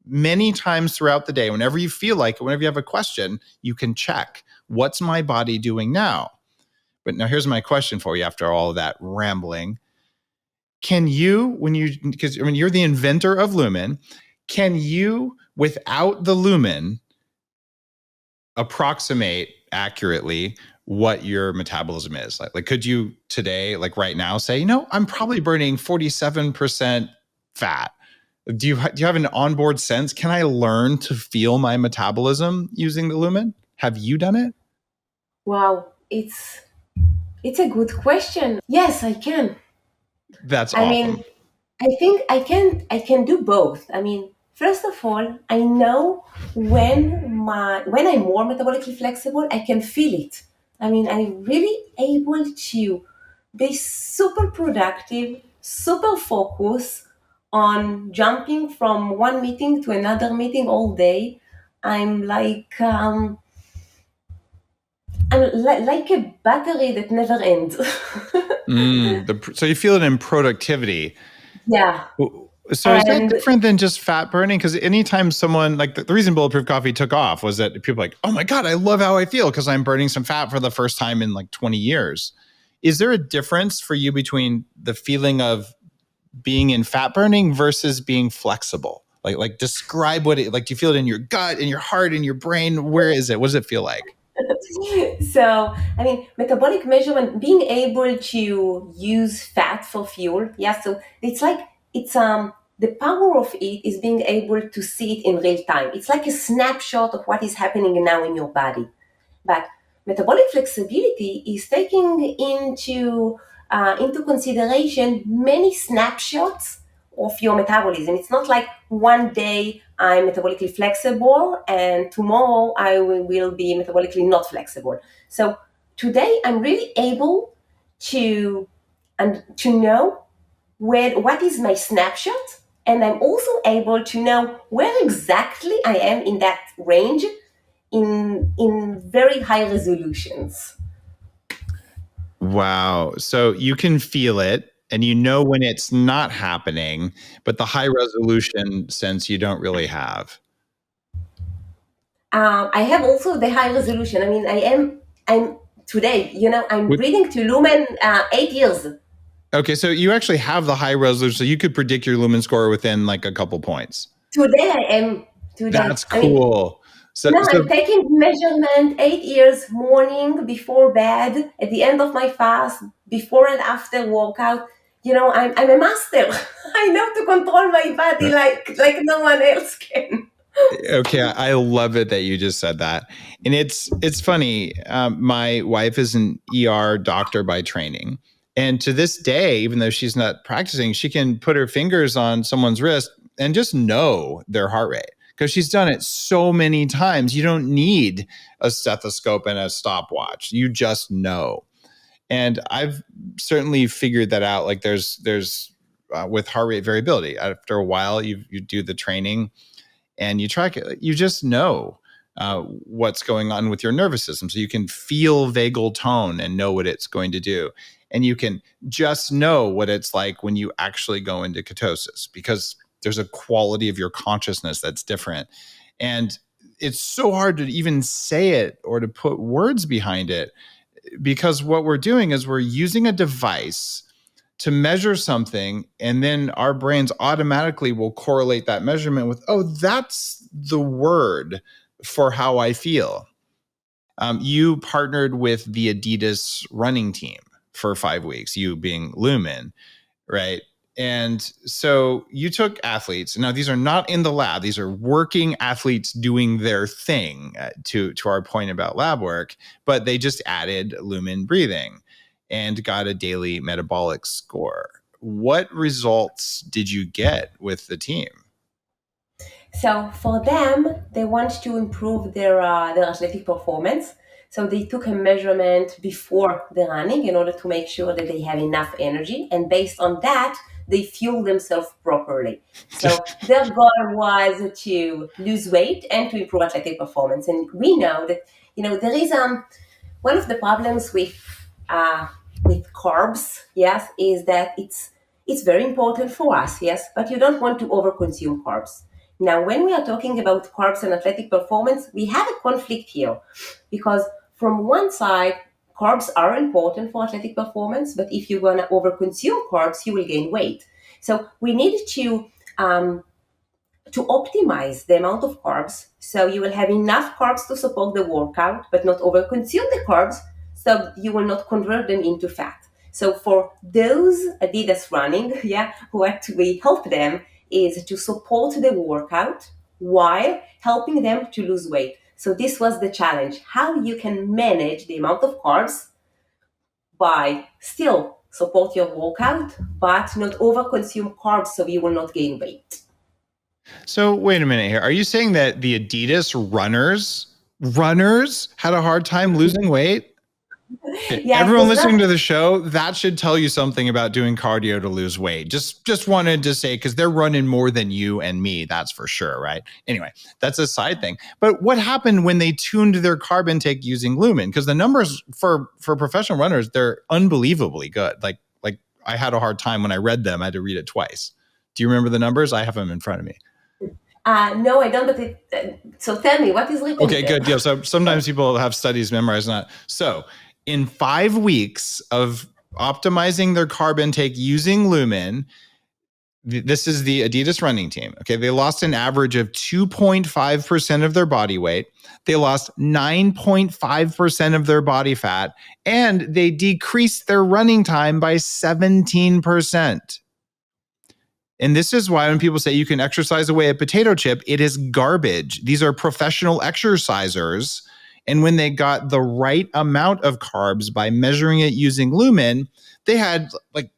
many times throughout the day, whenever you feel like it, whenever you have a question, you can check, what's my body doing now? But now here's my question for you after all of that rambling. Can you, because you're the inventor of Lumen, can you, without the Lumen, approximate accurately what your metabolism is? Like could you today, like right now, say, I'm probably burning 47% fat? Do you have an onboard sense? Can I learn to feel my metabolism using the Lumen? Have you done it?
Wow, it's a good question. Yes, I can.
That's
I mean,
awesome.
I think I can do both. I mean, first of all, I know when I'm more metabolically flexible, I can feel it. I mean, I'm really able to be super productive, super focused on jumping from one meeting to another meeting all day. I'm like like a battery that never ends.
So you feel it in productivity.
Yeah,
So is that
and
different than just fat burning? Because anytime someone, like the reason Bulletproof Coffee took off was that people are like, oh my God, I love how I feel because I'm burning some fat for the first time in like 20 years. Is there a difference for you between the feeling of being in fat burning versus being flexible? Like describe what it, like, do you feel it in your gut, in your heart, in your brain? Where is it? What does it feel like?
so, I mean, metabolic measurement, being able to use fat for fuel. Yeah. So it's like, the power of it is being able to see it in real time. It's like a snapshot of what is happening now in your body. But metabolic flexibility is taking into consideration many snapshots of your metabolism. It's not like one day I'm metabolically flexible and tomorrow I will be metabolically not flexible. So today I'm really able to to know what is my snapshot, and I'm also able to know where exactly I am in that range in very high resolutions.
Wow. So you can feel it and you know when it's not happening, but the high resolution sense you don't really have.
I have also the high resolution. I mean, I'm today. I'm reading to Lumen 8 years.
Okay, so you actually have the high resolution, so you could predict your lumen score within like a couple points.
Today I am today.
That's
I mean,
cool. So,
now
so
I'm taking measurement 8 years, morning, before bed, at the end of my fast, before and after workout. I'm a master. I know to control my body like no one else can.
okay, I love it that you just said that, and it's funny. My wife is an ER doctor by training, and to this day, even though she's not practicing, she can put her fingers on someone's wrist and just know their heart rate because she's done it so many times. You don't need a stethoscope and a stopwatch; you just know. And I've certainly figured that out. Like there's with heart rate variability. After a while, you do the training and you track it, you just know what's going on with your nervous system. So you can feel vagal tone and know what it's going to do. And you can just know what it's like when you actually go into ketosis because there's a quality of your consciousness that's different. And it's so hard to even say it or to put words behind it because what we're doing is we're using a device to measure something, and then our brains automatically will correlate that measurement with, oh, that's the word for how I feel. You partnered with the Adidas running team for 5 weeks, you being Lumen, right? And so you took athletes. Now these are not in the lab; these are working athletes doing their thing. To our point about lab work, but they just added Lumen breathing and got a daily metabolic score. What results did you get with the team?
So for them, they want to improve their athletic performance. So they took a measurement before the running in order to make sure that they have enough energy, and based on that, they fuel themselves properly. So their goal was to lose weight and to improve athletic performance. And we know that there is one of the problems with carbs, yes, is that it's very important for us, yes, but you don't want to overconsume carbs. Now, when we are talking about carbs and athletic performance, we have a conflict here because from one side, carbs are important for athletic performance, but if you're going to overconsume carbs, you will gain weight. So we need to to optimize the amount of carbs, so you will have enough carbs to support the workout, but not overconsume the carbs, so you will not convert them into fat. So for those Adidas running, what we help them is to support the workout while helping them to lose weight. So this was the challenge: how you can manage the amount of carbs by still support your workout, but not overconsume carbs so you will not gain weight.
So wait a minute here. Are you saying that the Adidas runners had a hard time losing weight?
Yeah,
everyone listening to the show, that should tell you something about doing cardio to lose weight. Just wanted to say, because they're running more than you and me, that's for sure, right? Anyway, that's a side thing. But what happened when they tuned their carb intake using Lumen? Because the numbers for professional runners, they're unbelievably good. Like I had a hard time when I read them. I had to read it twice. Do you remember the numbers? I have them in front of me.
No, I don't. But so tell me, what is written?
Okay, good. Yeah. So sometimes people have studies memorized, not so. In 5 weeks of optimizing their carb intake using Lumen, this is the Adidas running team. Okay, they lost an average of 2.5% of their body weight. They lost 9.5% of their body fat, and they decreased their running time by 17%. And this is why when people say you can exercise away a potato chip, it is garbage. These are professional exercisers. And when they got the right amount of carbs by measuring it using Lumen, they had like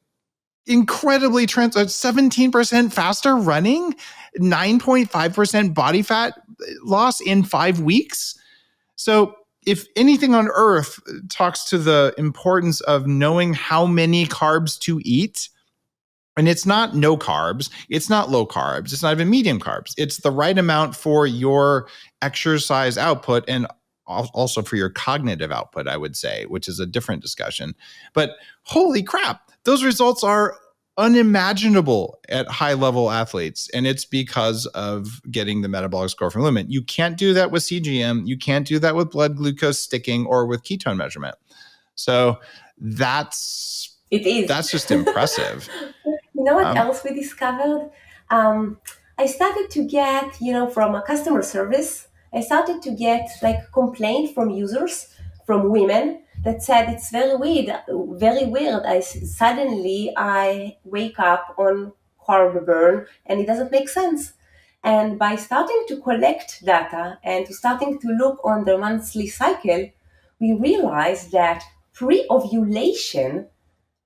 incredibly 17% faster running, 9.5% body fat loss in 5 weeks. So if anything on earth talks to the importance of knowing how many carbs to eat, and it's not no carbs, it's not low carbs, it's not even medium carbs. It's the right amount for your exercise output and also for your cognitive output, I would say, which is a different discussion. But holy crap, those results are unimaginable at high-level athletes, and it's because of getting the metabolic score from Lumen. You can't do that with CGM. You can't do that with blood glucose sticking or with ketone measurement. So that's just impressive.
You know what else we discovered? I started to get, from a customer service, I started to get like complaint from users, from women that said it's very weird, very weird. Suddenly I wake up on carb burn and it doesn't make sense. And by starting to collect data and to starting to look on the monthly cycle, we realized that pre-ovulation,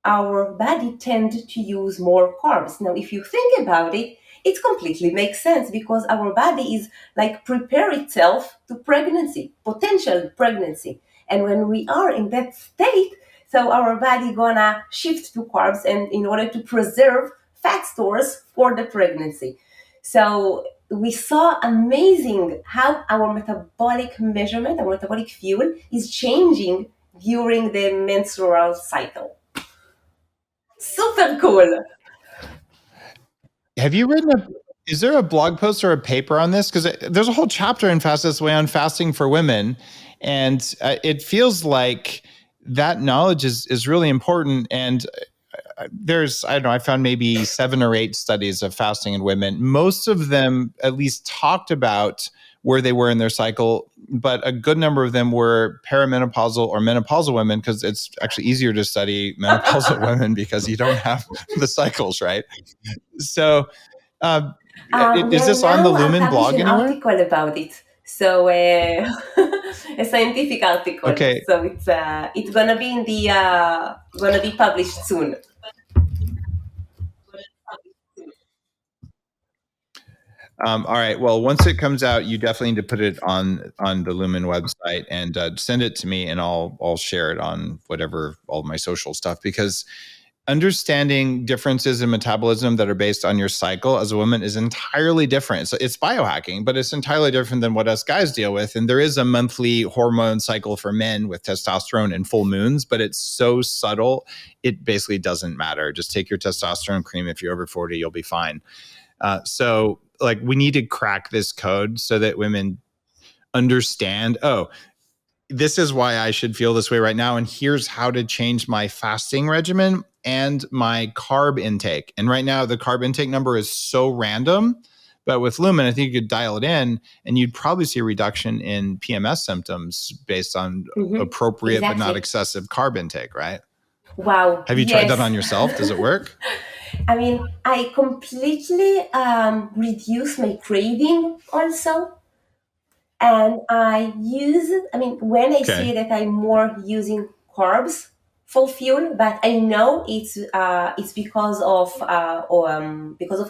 our body tend to use more carbs. Now, if you think about it, it completely makes sense because our body is like prepare itself to pregnancy, potential pregnancy. And when we are in that state, so our body gonna shift to carbs and in order to preserve fat stores for the pregnancy. So we saw amazing how our metabolic measurement, our metabolic fuel is changing during the menstrual cycle. Super cool.
Have you is there a blog post or a paper on this? Because there's a whole chapter in Fast This Way on fasting for women. And it feels like that knowledge is really important. And there's, I don't know, I found maybe 7 or 8 studies of fasting in women. Most of them at least talked about where they were in their cycle, but a good number of them were perimenopausal or menopausal women, because it's actually easier to study menopausal women because you don't have the cycles, right? So is this on the Lumen blog anywhere?
An article about it. So a scientific article.
Okay.
So it's gonna be in the gonna be published soon.
All right. Well, once it comes out, you definitely need to put it on the Lumen website and send it to me, and I'll share it on whatever, all my social stuff, because understanding differences in metabolism that are based on your cycle as a woman is entirely different. So it's biohacking, but it's entirely different than what us guys deal with. And there is a monthly hormone cycle for men with testosterone and full moons, but it's so subtle, it basically doesn't matter. Just take your testosterone cream. If you're over 40, you'll be fine. So like, we need to crack this code so that women understand, oh, this is why I should feel this way right now. And here's how to change my fasting regimen and my carb intake. And right now the carb intake number is so random But with Lumen, I think you could dial it in and you'd probably see a reduction in PMS symptoms based on appropriate but not excessive carb intake, right?
Wow.
Have you tried that on yourself? Does it work?
I mean, I completely reduce my craving also. And when I see that I'm more using carbs for fuel, but I know it's because of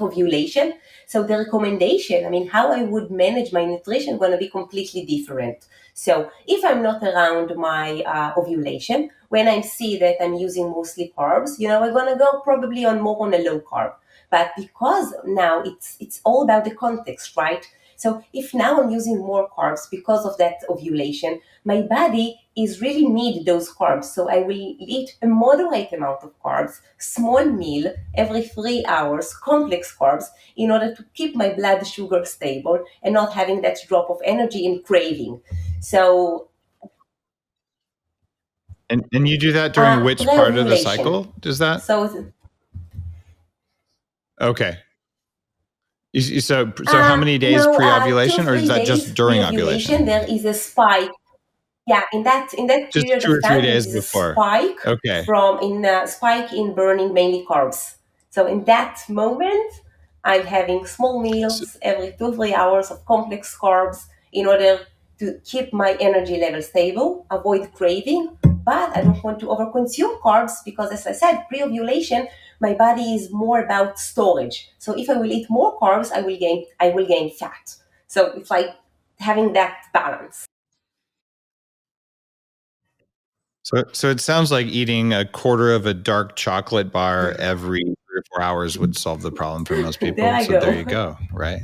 ovulation. So the recommendation, how I would manage my nutrition, going to be completely different. So if I'm not around my ovulation, when I see that I'm using mostly carbs, I'm going to go probably more on a low carb. But because now it's all about the context, right? So if now I'm using more carbs because of that ovulation, my body is really need those carbs. So I will eat a moderate amount of carbs, small meal every 3 hours, complex carbs, in order to keep my blood sugar stable and not having that drop of energy and craving. So
And you do that during which part of the cycle? Does that? Okay. So how many days pre-ovulation, or is that just during ovulation?
There is a spike. Yeah, in that
just
period
2 or
of time,
3 days
there is
before.
A spike in burning mainly carbs. So in that moment, I'm having small meals every 2-3 hours of complex carbs in order to keep my energy level stable, avoid craving. But I don't want to overconsume carbs because, as I said, pre-ovulation, my body is more about storage. So if I will eat more carbs, I will gain fat. So it's like having that balance.
So it sounds like eating a quarter of a dark chocolate bar every 3 or 4 hours would solve the problem for most people. There you go, right?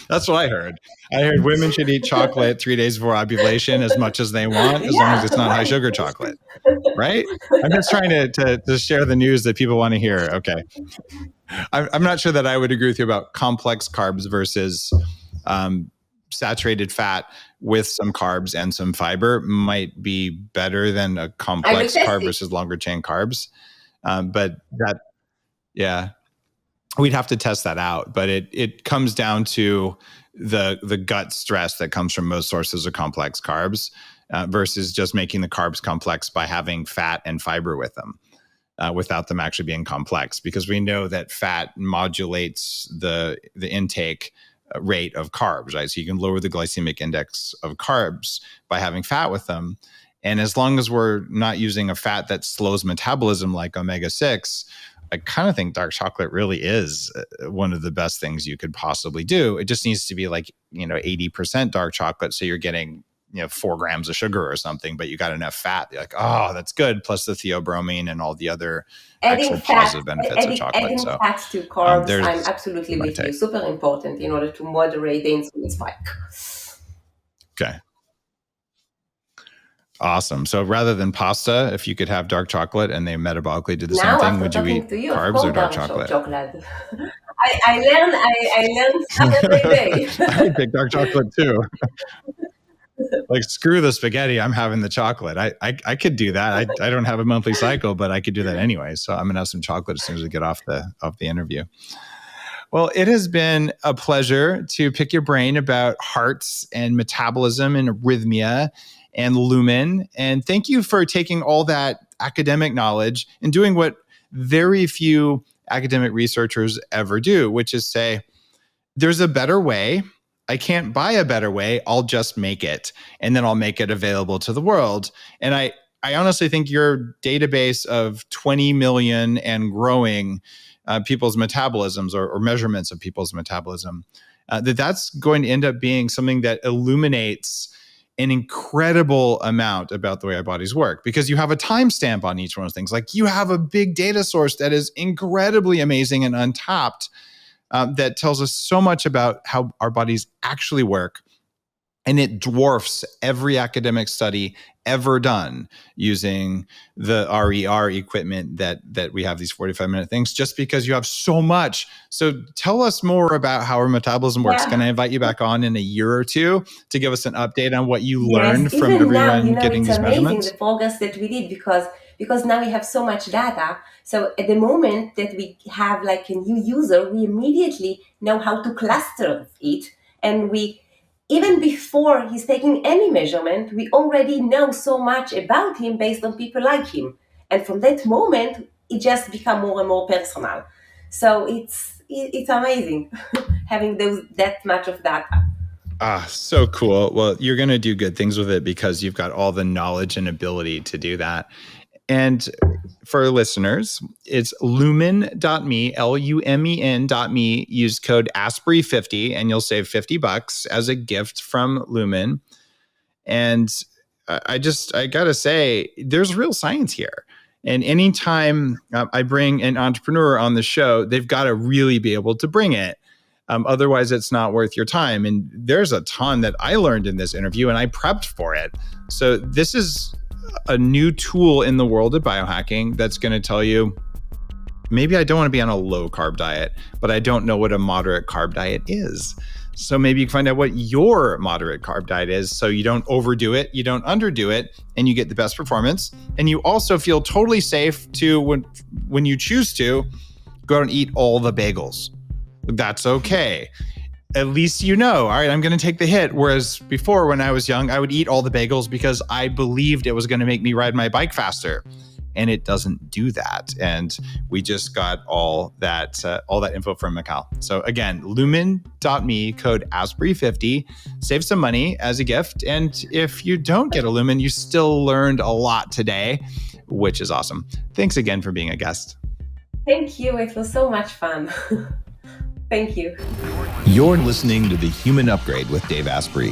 That's what I heard. I heard women should eat chocolate 3 days before ovulation as much as they want, as long as it's not high sugar chocolate, right? I'm just trying to share the news that people want to hear. Okay. I'm not sure that I would agree with you about complex carbs versus saturated fat with some carbs and some fiber might be better than a complex carb versus longer chain carbs. But that, yeah, we'd have to test that out. But it comes down to the gut stress that comes from most sources of complex carbs versus just making the carbs complex by having fat and fiber with them. Without them actually being complex, because we know that fat modulates the intake rate of carbs, right? So you can lower the glycemic index of carbs by having fat with them. And as long as we're not using a fat that slows metabolism like omega-6, I kind of think dark chocolate really is one of the best things you could possibly do. It just needs to be like, 80% dark chocolate. So you're getting 4 grams of sugar or something, but you got enough fat. You're like, oh, that's good. Plus the theobromine and all the other actual positive benefits of chocolate.
Adding fat to carbs, I'm absolutely with you. Super important in order to moderate the insulin spike.
Okay. Awesome. So rather than pasta, if you could have dark chocolate and they metabolically did the same thing, would you eat carbs or dark chocolate?
I learn stuff every day.
I would pick dark chocolate too. Like, screw the spaghetti, I'm having the chocolate. I could do that. I don't have a monthly cycle, but I could do that anyway. So I'm gonna have some chocolate as soon as we get off the interview. Well, it has been a pleasure to pick your brain about hearts and metabolism and arrhythmia and Lumen. And thank you for taking all that academic knowledge and doing what very few academic researchers ever do, which is say, there's a better way. I can't buy a better way. I'll just make it, and then I'll make it available to the world. And I honestly think your database of 20 million and growing people's metabolisms or measurements of people's metabolism, that's going to end up being something that illuminates an incredible amount about the way our bodies work, because you have a timestamp on each one of those things. Like, you have a big data source that is incredibly amazing and untapped, that tells us so much about how our bodies actually work. And it dwarfs every academic study ever done using the RER equipment that we have, these 45-minute things, just because you have so much. So tell us more about how our metabolism works. Can I invite you back on in a year or two to give us an update on what you learned from everyone getting these measurements?
It's amazing the progress that we did, because because now we have so much data. So at the moment that we have like a new user, we immediately know how to cluster it. And we, even before he's taking any measurement, we already know so much about him based on people like him. And from that moment, it just become more and more personal. So it's amazing having that much of data.
So cool. Well, you're going to do good things with it because you've got all the knowledge and ability to do that. And for listeners, it's lumen.me, lumen.me. Use code Asprey50 and you'll save $50 as a gift from Lumen. And I got to say, there's real science here. And anytime I bring an entrepreneur on the show, they've got to really be able to bring it. Otherwise, it's not worth your time. And there's a ton that I learned in this interview and I prepped for it. So this is a new tool in the world of biohacking that's going to tell you, maybe I don't want to be on a low carb diet, but I don't know what a moderate carb diet is. So maybe you can find out what your moderate carb diet is so you don't overdo it, you don't underdo it, and you get the best performance. And you also feel totally safe to, when you choose to, go out and eat all the bagels. That's okay. At least you know, all right, I'm going to take the hit. Whereas before, when I was young, I would eat all the bagels because I believed it was going to make me ride my bike faster. And it doesn't do that. And we just got all that info from Michal. So again, lumen.me, code Asprey50, save some money as a gift. And if you don't get a Lumen, you still learned a lot today, which is awesome. Thanks again for being a guest.
Thank you. It was so much fun. Thank you.
You're listening to The Human Upgrade with Dave Asprey.